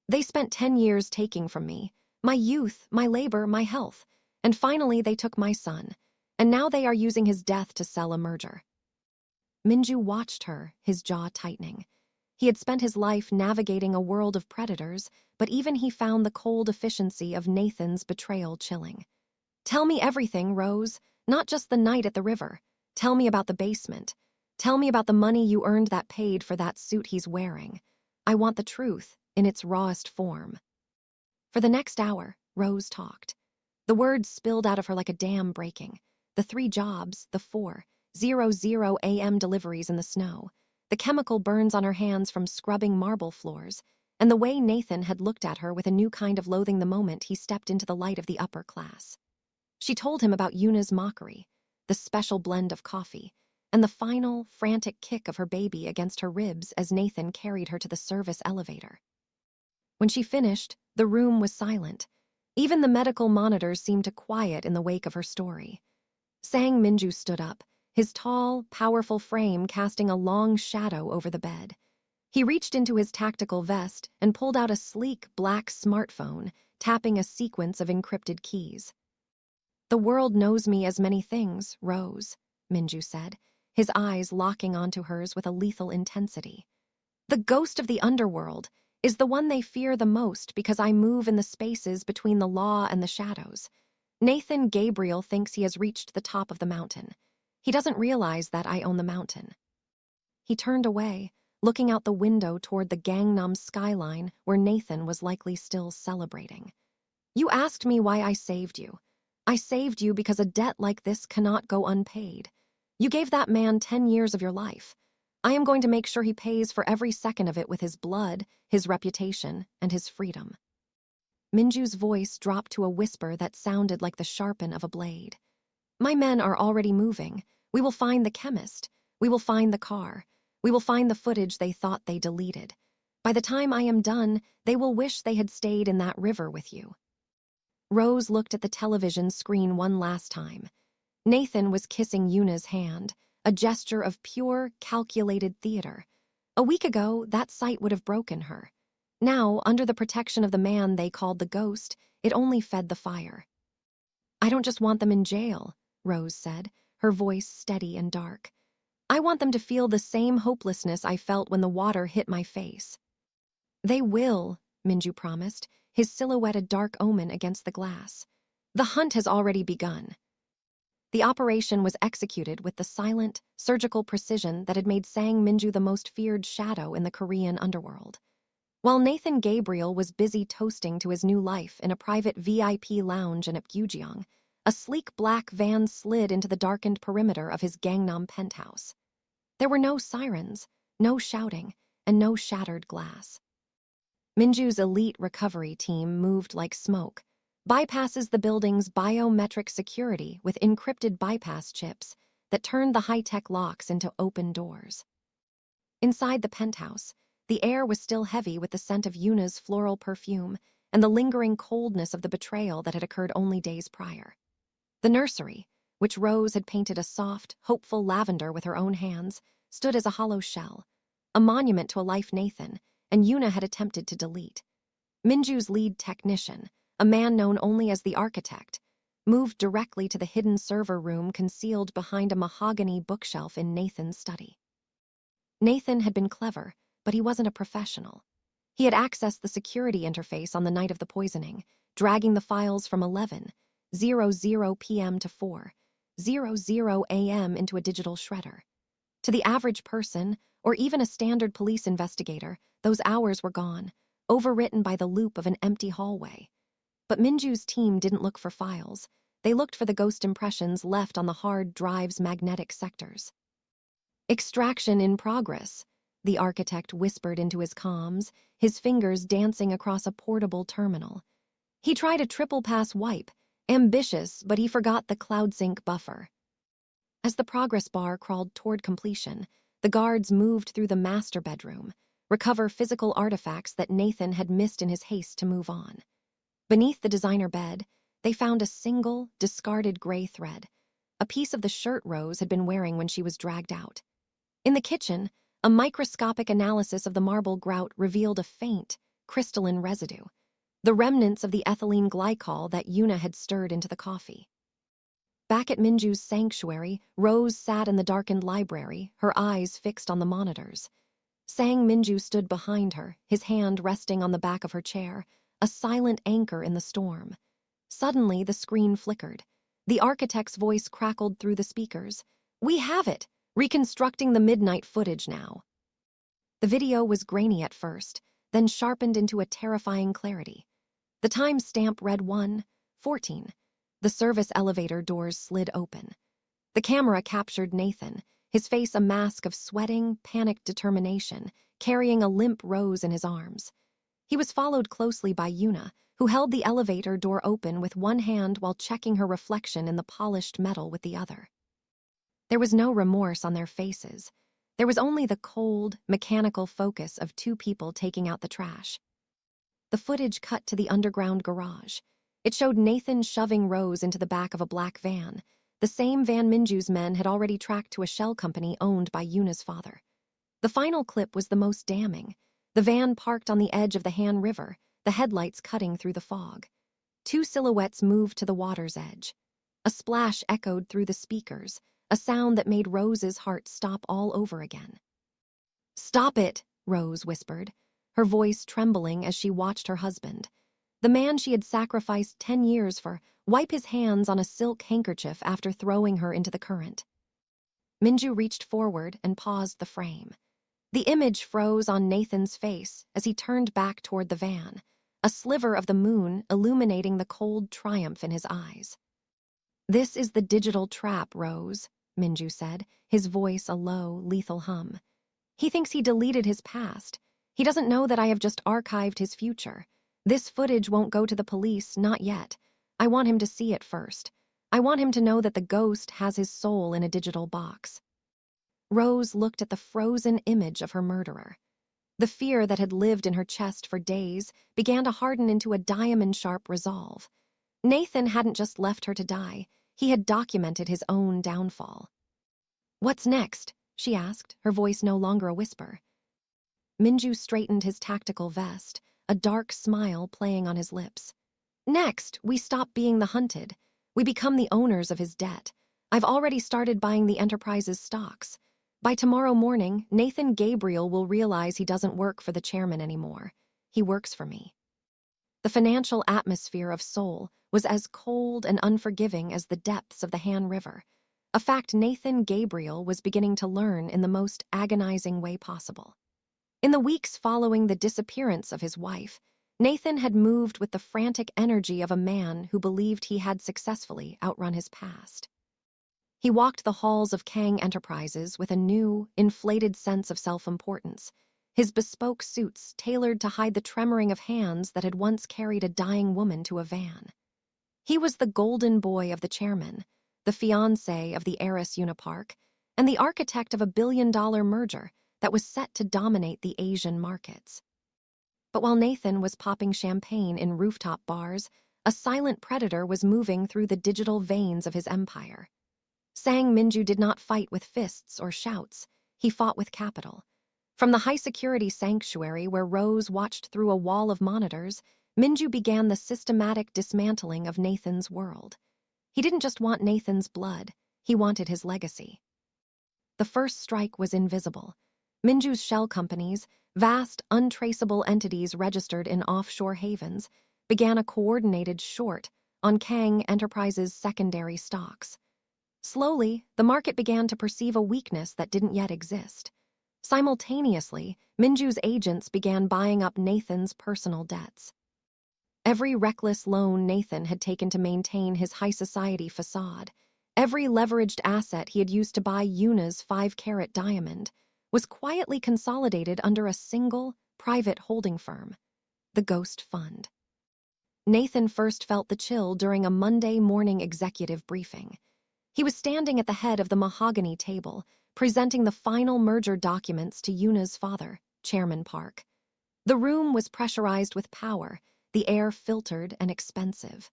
"They spent 10 years taking from me, my youth, my labor, my health, and finally they took my son, and now they are using his death to sell a merger." Minju watched her, his jaw tightening. He had spent his life navigating a world of predators, but even he found the cold efficiency of Nathan's betrayal chilling. "Tell me everything, Rose, not just the night at the river. Tell me about the basement. Tell me about the money you earned that paid for that suit he's wearing. I want the truth, in its rawest form." For the next hour, Rose talked. The words spilled out of her like a dam breaking. The 3 jobs, the 4:00 a.m. deliveries in the snow, the chemical burns on her hands from scrubbing marble floors, and the way Nathan had looked at her with a new kind of loathing the moment he stepped into the light of the upper class. She told him about Yuna's mockery, the special blend of coffee, and the final, frantic kick of her baby against her ribs as Nathan carried her to the service elevator. When she finished, the room was silent. Even the medical monitors seemed to quiet in the wake of her story. Sang Minju stood up, his tall, powerful frame casting a long shadow over the bed. He reached into his tactical vest and pulled out a sleek black smartphone, tapping a sequence of encrypted keys. "The world knows me as many things, Rose," Minju said, his eyes locking onto hers with a lethal intensity. "The ghost of the underworld, is the one they fear the most because I move in the spaces between the law and the shadows. Nathan Gabriel thinks he has reached the top of the mountain. He doesn't realize that I own the mountain. He turned away, looking out the window toward the Gangnam skyline where Nathan was likely still celebrating. You asked me why I saved you. I saved you because a debt like this cannot go unpaid. You gave that man 10 years of your life. I am going to make sure he pays for every second of it with his blood, his reputation, and his freedom. Minju's voice dropped to a whisper that sounded like the sharpen of a blade. My men are already moving. We will find the chemist. We will find the car. We will find the footage they thought they deleted. By the time I am done, they will wish they had stayed in that river with you. Rose looked at the television screen one last time. Nathan was kissing Yuna's hand, a gesture of pure, calculated theater. A week ago, that sight would have broken her. Now, under the protection of the man they called the ghost, it only fed the fire. I don't just want them in jail, Rose said, her voice steady and dark. I want them to feel the same hopelessness I felt when the water hit my face. They will, Minju promised, his silhouette a dark omen against the glass. The hunt has already begun. The operation was executed with the silent, surgical precision that had made Sang Minju the most feared shadow in the Korean underworld. While Nathan Gabriel was busy toasting to his new life in a private VIP lounge in Apgujeong, a sleek black van slid into the darkened perimeter of his Gangnam penthouse. There were no sirens, no shouting, and no shattered glass. Minju's elite recovery team moved like smoke, bypasses the building's biometric security with encrypted bypass chips that turned the high-tech locks into open doors. Inside the penthouse, the air was still heavy with the scent of Yuna's floral perfume and the lingering coldness of the betrayal that had occurred only days prior. The nursery, which Rose had painted a soft, hopeful lavender with her own hands, stood as a hollow shell, a monument to a life Nathan and Yuna had attempted to delete. Minju's lead technician, a man known only as the architect, moved directly to the hidden server room concealed behind a mahogany bookshelf in Nathan's study. Nathan had been clever, but he wasn't a professional. He had accessed the security interface on the night of the poisoning, dragging the files from 11:00 p.m. to 4:00 a.m. into a digital shredder. To the average person, or even a standard police investigator, those hours were gone, overwritten by the loop of an empty hallway. But Minju's team didn't look for files. They looked for the ghost impressions left on the hard drive's magnetic sectors. Extraction in progress, the architect whispered into his comms, his fingers dancing across a portable terminal. He tried a triple-pass wipe, ambitious, but he forgot the CloudSync buffer. As the progress bar crawled toward completion, the guards moved through the master bedroom, recover physical artifacts that Nathan had missed in his haste to move on. Beneath the designer bed, they found a single, discarded gray thread, a piece of the shirt Rose had been wearing when she was dragged out. In the kitchen, a microscopic analysis of the marble grout revealed a faint, crystalline residue, the remnants of the ethylene glycol that Yuna had stirred into the coffee. Back at Minju's sanctuary, Rose sat in the darkened library, her eyes fixed on the monitors. Sang Minju stood behind her, his hand resting on the back of her chair, a silent anchor in the storm. Suddenly, the screen flickered. The architect's voice crackled through the speakers. "We have it! Reconstructing the midnight footage now." The video was grainy at first, then sharpened into a terrifying clarity. The timestamp read 1:14. The service elevator doors slid open. The camera captured Nathan, his face a mask of sweating, panicked determination, carrying a limp Rose in his arms. He was followed closely by Yuna, who held the elevator door open with one hand while checking her reflection in the polished metal with the other. There was no remorse on their faces. There was only the cold, mechanical focus of two people taking out the trash. The footage cut to the underground garage. It showed Nathan shoving Rose into the back of a black van, the same van Minju's men had already tracked to a shell company owned by Yuna's father. The final clip was the most damning. The van parked on the edge of the Han River, the headlights cutting through the fog. Two silhouettes moved to the water's edge. A splash echoed through the speakers, a sound that made Rose's heart stop all over again. "Stop it," Rose whispered. her voice trembling as she watched her husband, the man she had sacrificed 10 years for, wipe his hands on a silk handkerchief after throwing her into the current. Minju reached forward and paused the frame. The image froze on Nathan's face as he turned back toward the van, a sliver of the moon illuminating the cold triumph in his eyes. "This is the digital trap, Rose," Minju said, his voice a low, lethal hum. "He thinks he deleted his past. He doesn't know that I have just archived his future. This footage won't go to the police, not yet. I want him to see it first. I want him to know that the ghost has his soul in a digital box." Rose looked at the frozen image of her murderer. The fear that had lived in her chest for days began to harden into a diamond-sharp resolve. Nathan hadn't just left her to die. He had documented his own downfall. "What's next?" she asked, her voice no longer a whisper. Minju straightened his tactical vest, a dark smile playing on his lips. "Next, we stop being the hunted. We become the owners of his debt. I've already started buying the Enterprise's stocks. By tomorrow morning, Nathan Gabriel will realize he doesn't work for the chairman anymore. He works for me." The financial atmosphere of Seoul was as cold and unforgiving as the depths of the Han River, a fact Nathan Gabriel was beginning to learn in the most agonizing way possible. In the weeks following the disappearance of his wife, Nathan had moved with the frantic energy of a man who believed he had successfully outrun his past. He walked the halls of Kang Enterprises with a new, inflated sense of self-importance, his bespoke suits tailored to hide the tremoring of hands that had once carried a dying woman to a van. He was the golden boy of the chairman, the fiancé of the heiress Yuna Park, and the architect of a billion-dollar merger that was set to dominate the Asian markets. But while Nathan was popping champagne in rooftop bars, a silent predator was moving through the digital veins of his empire. Sang Minju did not fight with fists or shouts. He fought with capital. From the high-security sanctuary where Rose watched through a wall of monitors, Minju began the systematic dismantling of Nathan's world. He didn't just want Nathan's blood, he wanted his legacy. The first strike was invisible. Minju's shell companies, vast, untraceable entities registered in offshore havens, began a coordinated short on Kang Enterprises' secondary stocks. Slowly, the market began to perceive a weakness that didn't yet exist. Simultaneously, Minju's agents began buying up Nathan's personal debts. Every reckless loan Nathan had taken to maintain his high society facade, every leveraged asset he had used to buy Yuna's 5-carat diamond, was quietly consolidated under a single, private holding firm, the Ghost Fund. Nathan first felt the chill during a Monday morning executive briefing. He was standing at the head of the mahogany table, presenting the final merger documents to Yuna's father, Chairman Park. The room was pressurized with power, the air filtered and expensive.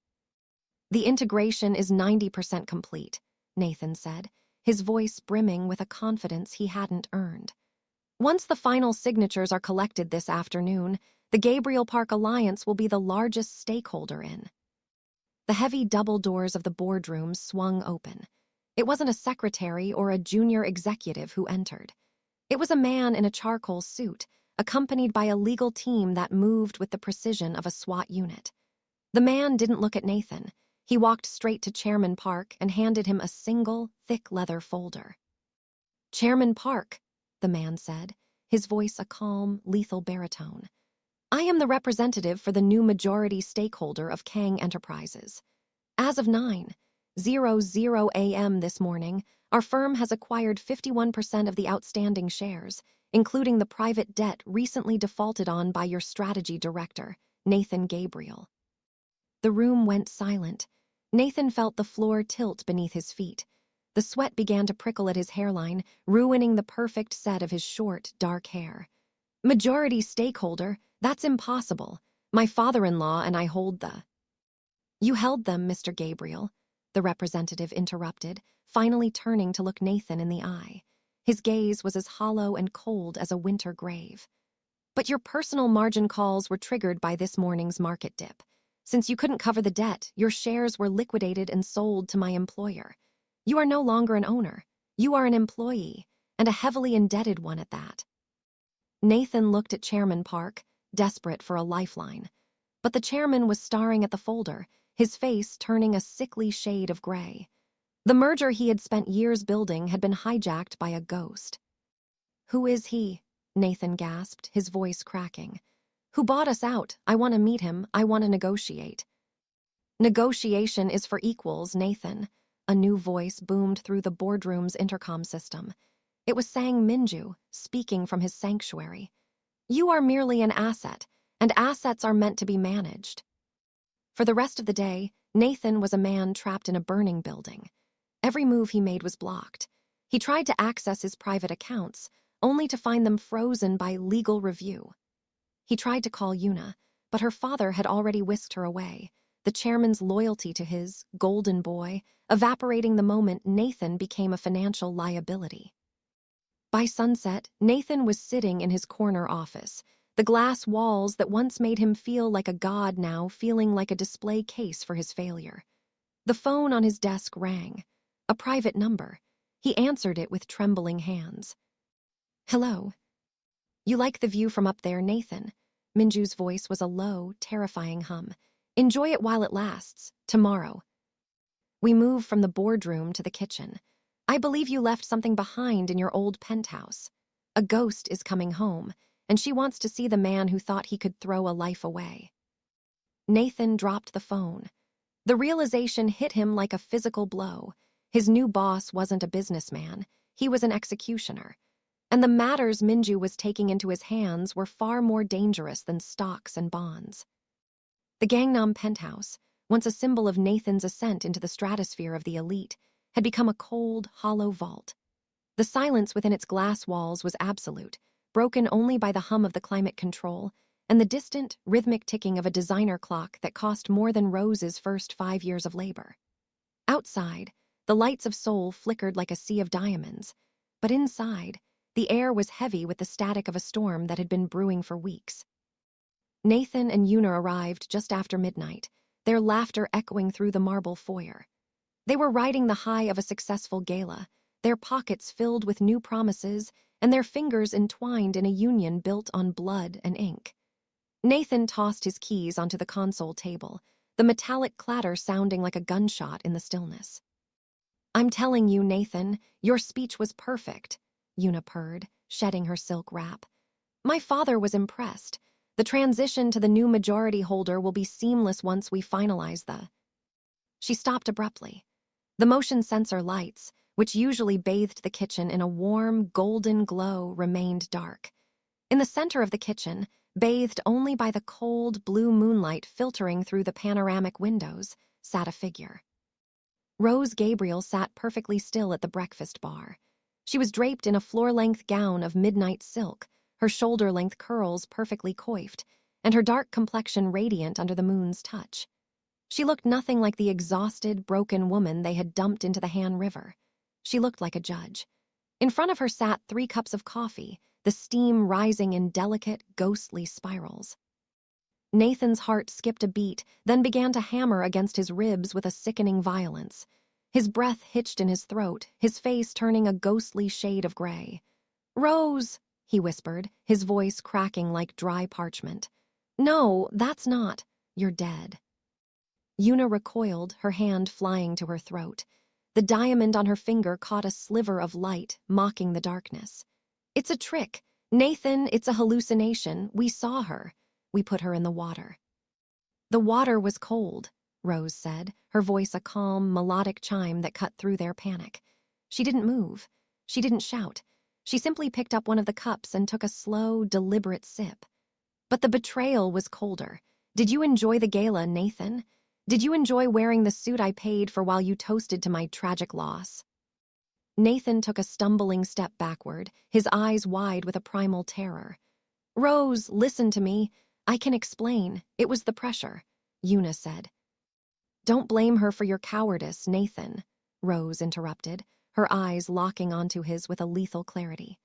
"The integration is 90% complete," Nathan said, his voice brimming with a confidence he hadn't earned. "Once the final signatures are collected this afternoon, the Gabriel Park Alliance will be the largest stakeholder in." The heavy double doors of the boardroom swung open. It wasn't a secretary or a junior executive who entered. It was a man in a charcoal suit, accompanied by a legal team that moved with the precision of a SWAT unit. The man didn't look at Nathan. He walked straight to Chairman Park and handed him a single, thick leather folder. "Chairman Park," the man said, his voice a calm, lethal baritone. "I am the representative for the new majority stakeholder of Kang Enterprises. As of 9:00 a.m. this morning, our firm has acquired 51% of the outstanding shares, including the private debt recently defaulted on by your strategy director, Nathan Gabriel." The room went silent. Nathan felt the floor tilt beneath his feet. The sweat began to prickle at his hairline, ruining the perfect set of his short, dark hair. "Majority stakeholder? That's impossible. My father-in-law and I hold the—" "You held them, Mr. Gabriel," the representative interrupted, finally turning to look Nathan in the eye. His gaze was as hollow and cold as a winter grave. "But your personal margin calls were triggered by this morning's market dip. Since you couldn't cover the debt, your shares were liquidated and sold to my employer. You are no longer an owner. You are an employee, and a heavily indebted one at that." Nathan looked at Chairman Park, desperate for a lifeline. But the chairman was staring at the folder, his face turning a sickly shade of gray. The merger he had spent years building had been hijacked by a ghost. "Who is he?" Nathan gasped, his voice cracking. "Who bought us out? I want to meet him. I want to negotiate." "Negotiation is for equals, Nathan." A new voice boomed through the boardroom's intercom system. It was Sang Minju, speaking from his sanctuary. "You are merely an asset, and assets are meant to be managed." For the rest of the day, Nathan was a man trapped in a burning building. Every move he made was blocked. He tried to access his private accounts, only to find them frozen by legal review. He tried to call Yuna, but her father had already whisked her away, the chairman's loyalty to his golden boy evaporating the moment Nathan became a financial liability. By sunset, Nathan was sitting in his corner office, the glass walls that once made him feel like a god now feeling like a display case for his failure. The phone on his desk rang. A private number. He answered it with trembling hands. "Hello." "You like the view from up there, Nathan?" Minju's voice was a low, terrifying hum. "Enjoy it while it lasts. Tomorrow." We move from the boardroom to the kitchen. "I believe you left something behind in your old penthouse. A ghost is coming home, and she wants to see the man who thought he could throw a life away." Nathan dropped the phone. The realization hit him like a physical blow. His new boss wasn't a businessman. He was an executioner. And the matters Minju was taking into his hands were far more dangerous than stocks and bonds. The Gangnam penthouse, once a symbol of Nathan's ascent into the stratosphere of the elite, had become a cold, hollow vault. The silence within its glass walls was absolute, broken only by the hum of the climate control and the distant, rhythmic ticking of a designer clock that cost more than Rose's first 5 years of labor. Outside, the lights of Seoul flickered like a sea of diamonds, but inside, the air was heavy with the static of a storm that had been brewing for weeks. Nathan and Yuna arrived just after midnight, their laughter echoing through the marble foyer. They were riding the high of a successful gala, their pockets filled with new promises and their fingers entwined in a union built on blood and ink. Nathan tossed his keys onto the console table, the metallic clatter sounding like a gunshot in the stillness. "I'm telling you, Nathan, your speech was perfect," Yuna purred, shedding her silk wrap. "My father was impressed. The transition to the new majority holder will be seamless once we finalize the..." She stopped abruptly. The motion sensor lights, which usually bathed the kitchen in a warm, golden glow, remained dark. In the center of the kitchen, bathed only by the cold, blue moonlight filtering through the panoramic windows, sat a figure. Rose Gabriel sat perfectly still at the breakfast bar. She was draped in a floor-length gown of midnight silk, her shoulder-length curls perfectly coiffed, and her dark complexion radiant under the moon's touch. She looked nothing like the exhausted, broken woman they had dumped into the Han River. She looked like a judge. In front of her sat 3 cups of coffee, the steam rising in delicate, ghostly spirals. Nathan's heart skipped a beat, then began to hammer against his ribs with a sickening violence. His breath hitched in his throat, his face turning a ghostly shade of gray. "Rose," he whispered, his voice cracking like dry parchment. "No, that's not. You're dead." Yuna recoiled, her hand flying to her throat. The diamond on her finger caught a sliver of light, mocking the darkness. "It's a trick. Nathan, it's a hallucination. We saw her. We put her in the water." "The water was cold," Rose said, her voice a calm, melodic chime that cut through their panic. She didn't move. She didn't shout. She simply picked up one of the cups and took a slow, deliberate sip. "But the betrayal was colder. Did you enjoy the gala, Nathan? Did you enjoy wearing the suit I paid for while you toasted to my tragic loss?" Nathan took a stumbling step backward, his eyes wide with a primal terror. "Rose, listen to me. I can explain. It was the pressure," Yuna said. "Don't blame her for your cowardice, Nathan," Rose interrupted, her eyes locking onto his with a lethal clarity.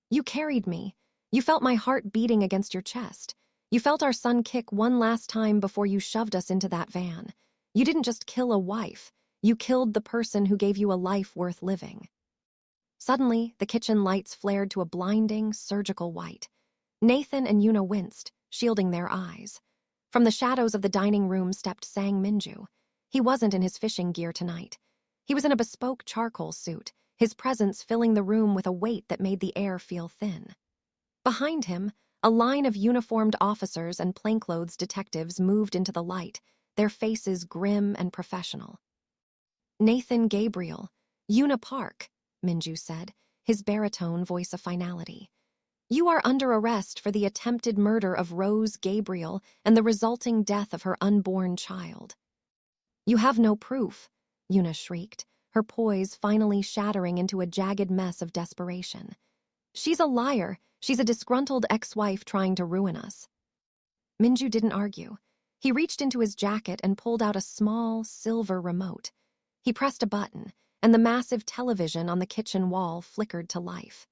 "You carried me. You felt my heart beating against your chest. You felt our son kick one last time before you shoved us into that van. You didn't just kill a wife. You killed the person who gave you a life worth living." Suddenly, the kitchen lights flared to a blinding, surgical white. Nathan and Yuna winced, shielding their eyes. From the shadows of the dining room stepped Sang Minju. He wasn't in his fishing gear tonight. He was in a bespoke charcoal suit, his presence filling the room with a weight that made the air feel thin. Behind him, a line of uniformed officers and plainclothes detectives moved into the light, their faces grim and professional. "Nathan Gabriel, Yuna Park," Minju said, his baritone voice a finality. "You are under arrest for the attempted murder of Rose Gabriel and the resulting death of her unborn child." "You have no proof," Yuna shrieked, her poise finally shattering into a jagged mess of desperation. "She's a liar. She's a disgruntled ex-wife trying to ruin us." Minju didn't argue. He reached into his jacket and pulled out a small, silver remote. He pressed a button, and the massive television on the kitchen wall flickered to life.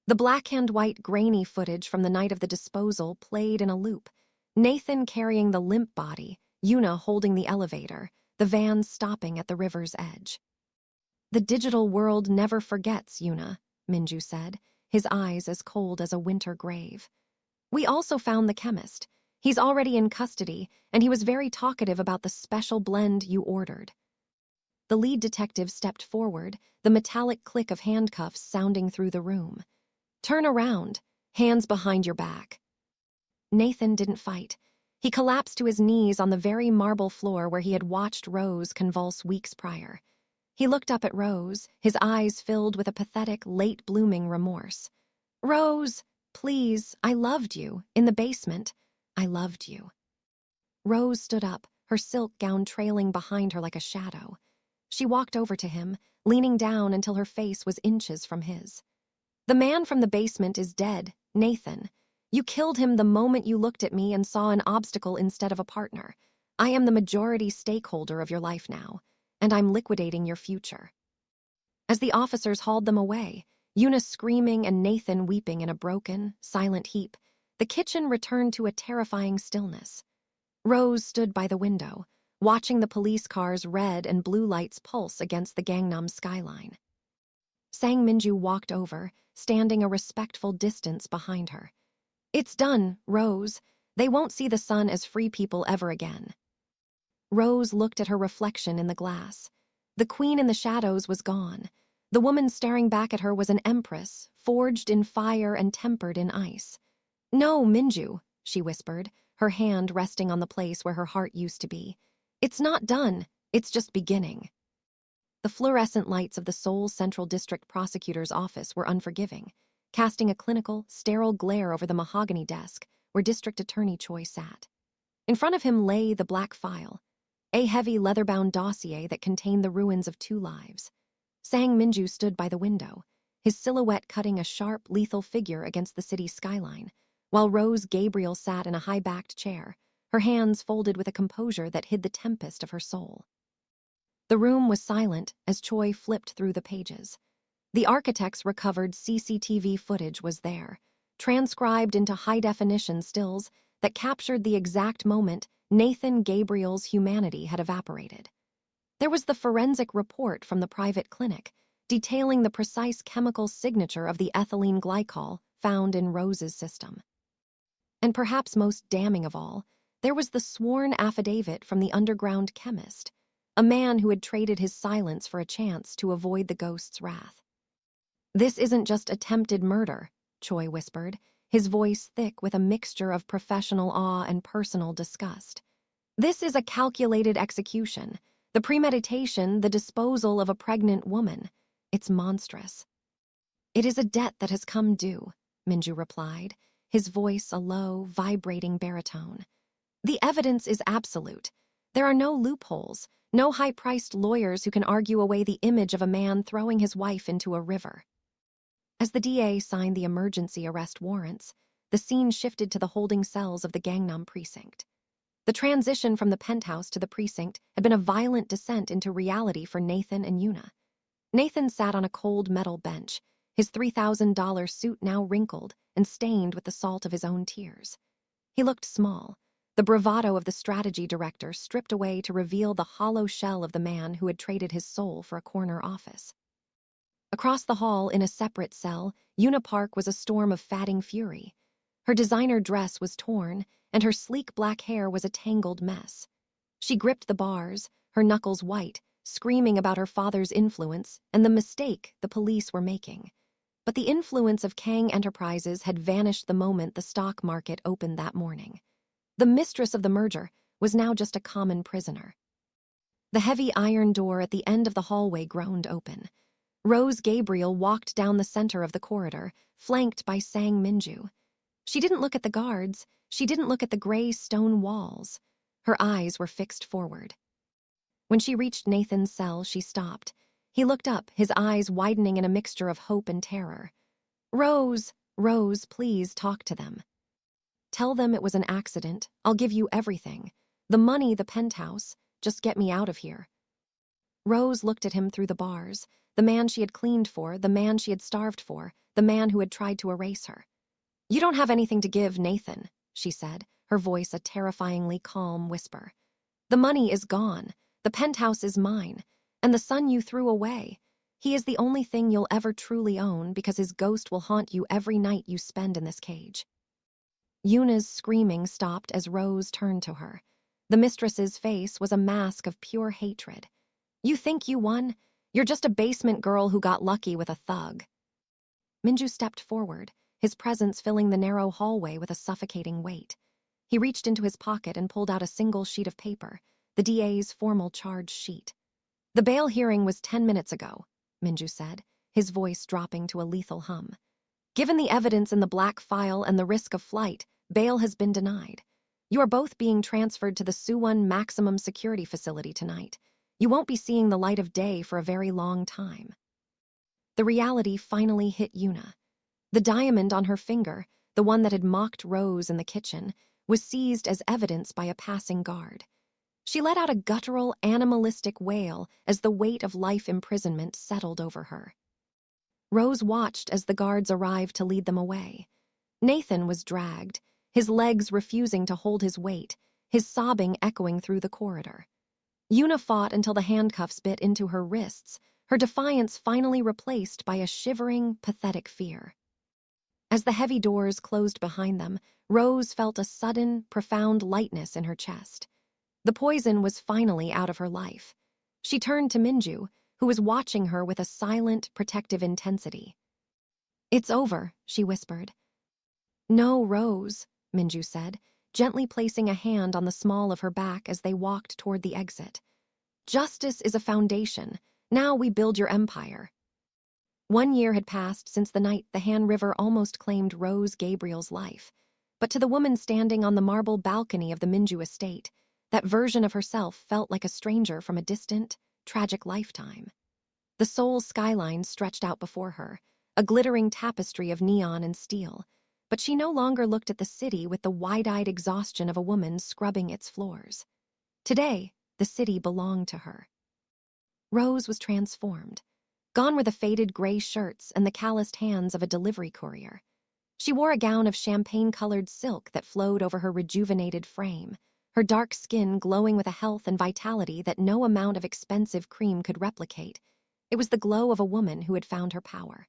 The black-and-white grainy footage from the night of the disposal played in a loop. Nathan carrying the limp body, Yuna holding the elevator, the van stopping at the river's edge. "The digital world never forgets, Yuna," Minju said, his eyes as cold as a winter grave. "We also found the chemist. He's already in custody, and he was very talkative about the special blend you ordered." The lead detective stepped forward, the metallic click of handcuffs sounding through the room. "Turn around, hands behind your back." Nathan didn't fight. He collapsed to his knees on the very marble floor where he had watched Rose convulse weeks prior. He looked up at Rose, his eyes filled with a pathetic, late-blooming remorse. "Rose, please, I loved you, in the basement. I loved you." Rose stood up, her silk gown trailing behind her like a shadow. She walked over to him, leaning down until her face was inches from his. "The man from the basement is dead, Nathan. You killed him the moment you looked at me and saw an obstacle instead of a partner. I am the majority stakeholder of your life now, and I'm liquidating your future." As the officers hauled them away, Yuna screaming and Nathan weeping in a broken, silent heap, the kitchen returned to a terrifying stillness. Rose stood by the window, watching the police cars' red and blue lights pulse against the Gangnam skyline. Sang Minju walked over, standing a respectful distance behind her. "It's done, Rose. They won't see the sun as free people ever again." Rose looked at her reflection in the glass. The queen in the shadows was gone. The woman staring back at her was an empress, forged in fire and tempered in ice. "No, Minju," she whispered, her hand resting on the place where her heart used to be. "It's not done. It's just beginning." The fluorescent lights of the Seoul Central District Prosecutor's office were unforgiving, casting a clinical, sterile glare over the mahogany desk where District Attorney Choi sat. In front of him lay the black file, a heavy leather-bound dossier that contained the ruins of 2 lives. Sang Minju stood by the window, his silhouette cutting a sharp, lethal figure against the city's skyline, while Rose Gabriel sat in a high-backed chair, her hands folded with a composure that hid the tempest of her soul. The room was silent as Choi flipped through the pages. The architect's recovered CCTV footage was there, transcribed into high-definition stills that captured the exact moment Nathan Gabriel's humanity had evaporated. There was the forensic report from the private clinic, detailing the precise chemical signature of the ethylene glycol found in Rose's system. And perhaps most damning of all, there was the sworn affidavit from the underground chemist, a man who had traded his silence for a chance to avoid the ghost's wrath. "This isn't just attempted murder," Choi whispered, his voice thick with a mixture of professional awe and personal disgust. "This is a calculated execution, the premeditation, the disposal of a pregnant woman. It's monstrous." "It is a debt that has come due," Minju replied, his voice a low, vibrating baritone. "The evidence is absolute. There are no loopholes, no high-priced lawyers who can argue away the image of a man throwing his wife into a river." As the DA signed the emergency arrest warrants, the scene shifted to the holding cells of the Gangnam precinct. The transition from the penthouse to the precinct had been a violent descent into reality for Nathan and Yuna. Nathan sat on a cold metal bench, his $3,000 suit now wrinkled and stained with the salt of his own tears. He looked small, the bravado of the strategy director stripped away to reveal the hollow shell of the man who had traded his soul for a corner office. Across the hall, in a separate cell, Yuna Park was a storm of fatting fury. Her designer dress was torn, and her sleek black hair was a tangled mess. She gripped the bars, her knuckles white, screaming about her father's influence and the mistake the police were making. But the influence of Kang Enterprises had vanished the moment the stock market opened that morning. The mistress of the merger was now just a common prisoner. The heavy iron door at the end of the hallway groaned open. Rose Gabriel walked down the center of the corridor, flanked by Sang Minju. She didn't look at the guards, she didn't look at the gray stone walls. Her eyes were fixed forward. When she reached Nathan's cell, she stopped. He looked up, his eyes widening in a mixture of hope and terror. Rose, please talk to them. Tell them it was an accident. I'll give you everything. The money, the penthouse. Just get me out of here. Rose looked at him through the bars. The man she had cleaned for, the man she had starved for, the man who had tried to erase her. You don't have anything to give, Nathan, she said, her voice a terrifyingly calm whisper. The money is gone. The penthouse is mine. And the son you threw away. He is the only thing you'll ever truly own because his ghost will haunt you every night you spend in this cage. Yuna's screaming stopped as Rose turned to her. The mistress's face was a mask of pure hatred. You think you won? You're just a basement girl who got lucky with a thug. Minju stepped forward, his presence filling the narrow hallway with a suffocating weight. He reached into his pocket and pulled out a single sheet of paper, the DA's formal charge sheet. The bail hearing was 10 minutes ago, Minju said, his voice dropping to a lethal hum. Given the evidence in the black file and the risk of flight, bail has been denied. You are both being transferred to the Suwon Maximum Security Facility tonight. You won't be seeing the light of day for a very long time. The reality finally hit Yuna. The diamond on her finger, the one that had mocked Rose in the kitchen, was seized as evidence by a passing guard. She let out a guttural, animalistic wail as the weight of life imprisonment settled over her. Rose watched as the guards arrived to lead them away. Nathan was dragged, his legs refusing to hold his weight, his sobbing echoing through the corridor. Yuna fought until the handcuffs bit into her wrists, her defiance finally replaced by a shivering, pathetic fear. As the heavy doors closed behind them, Rose felt a sudden, profound lightness in her chest. The poison was finally out of her life. She turned to Minju, who was watching her with a silent, protective intensity. It's over, she whispered. No, Rose, Minju said, gently placing a hand on the small of her back as they walked toward the exit. Justice is a foundation. Now we build your empire. 1 year had passed since the night the Han River almost claimed Rose Gabriel's life. But to the woman standing on the marble balcony of the Minju estate, that version of herself felt like a stranger from a distant, tragic lifetime. The Seoul skyline stretched out before her, a glittering tapestry of neon and steel, but she no longer looked at the city with the wide-eyed exhaustion of a woman scrubbing its floors. Today, the city belonged to her. Rose was transformed. Gone were the faded gray shirts and the calloused hands of a delivery courier. She wore a gown of champagne-colored silk that flowed over her rejuvenated frame, her dark skin glowing with a health and vitality that no amount of expensive cream could replicate. It was the glow of a woman who had found her power.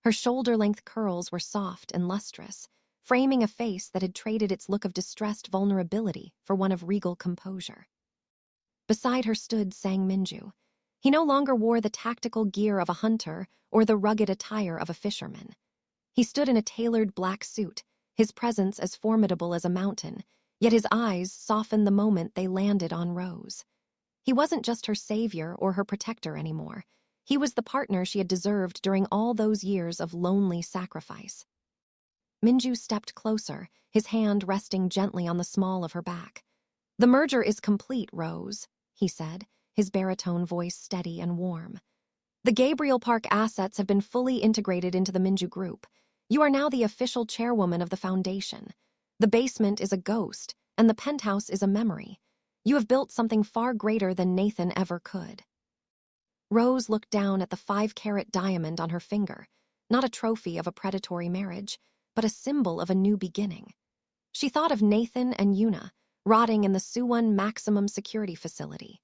Her shoulder-length curls were soft and lustrous, framing a face that had traded its look of distressed vulnerability for one of regal composure. Beside her stood Sang Minju. He no longer wore the tactical gear of a hunter or the rugged attire of a fisherman. He stood in a tailored black suit, his presence as formidable as a mountain, yet his eyes softened the moment they landed on Rose. He wasn't just her savior or her protector anymore. He was the partner she had deserved during all those years of lonely sacrifice. Minju stepped closer, his hand resting gently on the small of her back. The merger is complete, Rose, he said, his baritone voice steady and warm. The Gabriel Park assets have been fully integrated into the Minju Group. You are now the official chairwoman of the foundation. The basement is a ghost, and the penthouse is a memory. You have built something far greater than Nathan ever could. Rose looked down at the 5-carat diamond on her finger, not a trophy of a predatory marriage, but a symbol of a new beginning. She thought of Nathan and Yuna, rotting in the Suwon Maximum Security Facility.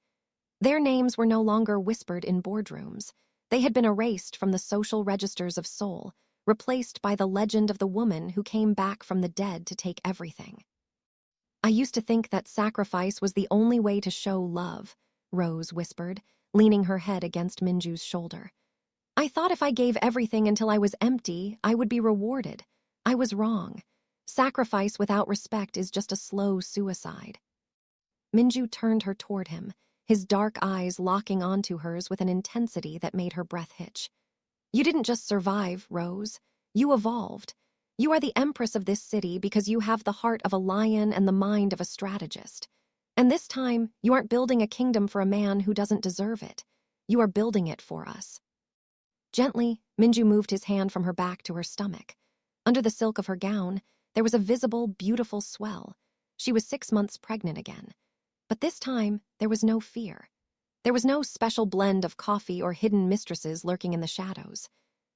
Their names were no longer whispered in boardrooms. They had been erased from the social registers of Seoul, replaced by the legend of the woman who came back from the dead to take everything. I used to think that sacrifice was the only way to show love, Rose whispered, leaning her head against Minju's shoulder. I thought if I gave everything until I was empty, I would be rewarded. I was wrong. Sacrifice without respect is just a slow suicide. Minju turned her toward him, his dark eyes locking onto hers with an intensity that made her breath hitch. You didn't just survive, Rose. You evolved. You are the empress of this city because you have the heart of a lion and the mind of a strategist. And this time, you aren't building a kingdom for a man who doesn't deserve it. You are building it for us. Gently, Minju moved his hand from her back to her stomach. Under the silk of her gown, there was a visible, beautiful swell. She was 6 months pregnant again. But this time, there was no fear. There was no special blend of coffee or hidden mistresses lurking in the shadows.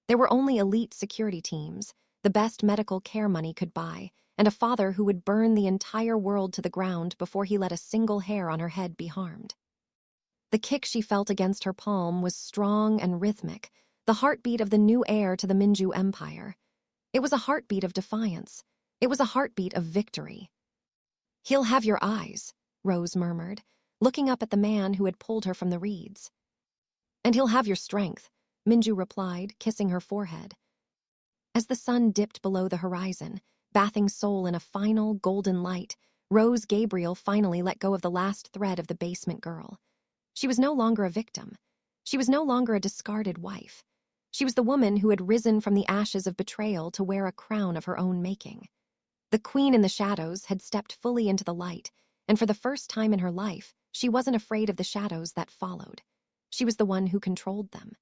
There were only elite security teams, the best medical care money could buy, and a father who would burn the entire world to the ground before he let a single hair on her head be harmed. The kick she felt against her palm was strong and rhythmic, the heartbeat of the new heir to the Minju Empire. It was a heartbeat of defiance. It was a heartbeat of victory. He'll have your eyes, Rose murmured, looking up at the man who had pulled her from the reeds. And he'll have your strength, Minju replied, kissing her forehead. As the sun dipped below the horizon, bathing Seoul in a final, golden light, Rose Gabriel finally let go of the last thread of the basement girl. She was no longer a victim. She was no longer a discarded wife. She was the woman who had risen from the ashes of betrayal to wear a crown of her own making. The queen in the shadows had stepped fully into the light, and for the first time in her life, she wasn't afraid of the shadows that followed. She was the one who controlled them.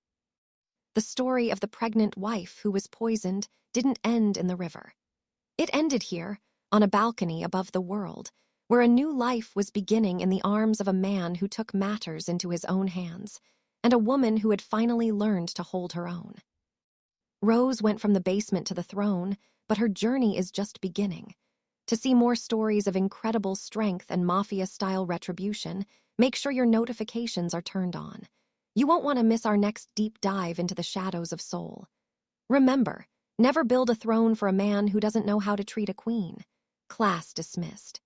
The story of the pregnant wife who was poisoned didn't end in the river. It ended here, on a balcony above the world, where a new life was beginning in the arms of a man who took matters into his own hands, and a woman who had finally learned to hold her own. Rose went from the basement to the throne, but her journey is just beginning. To see more stories of incredible strength and mafia-style retribution, make sure your notifications are turned on. You won't want to miss our next deep dive into the shadows of Seoul. Remember, never build a throne for a man who doesn't know how to treat a queen. Class dismissed.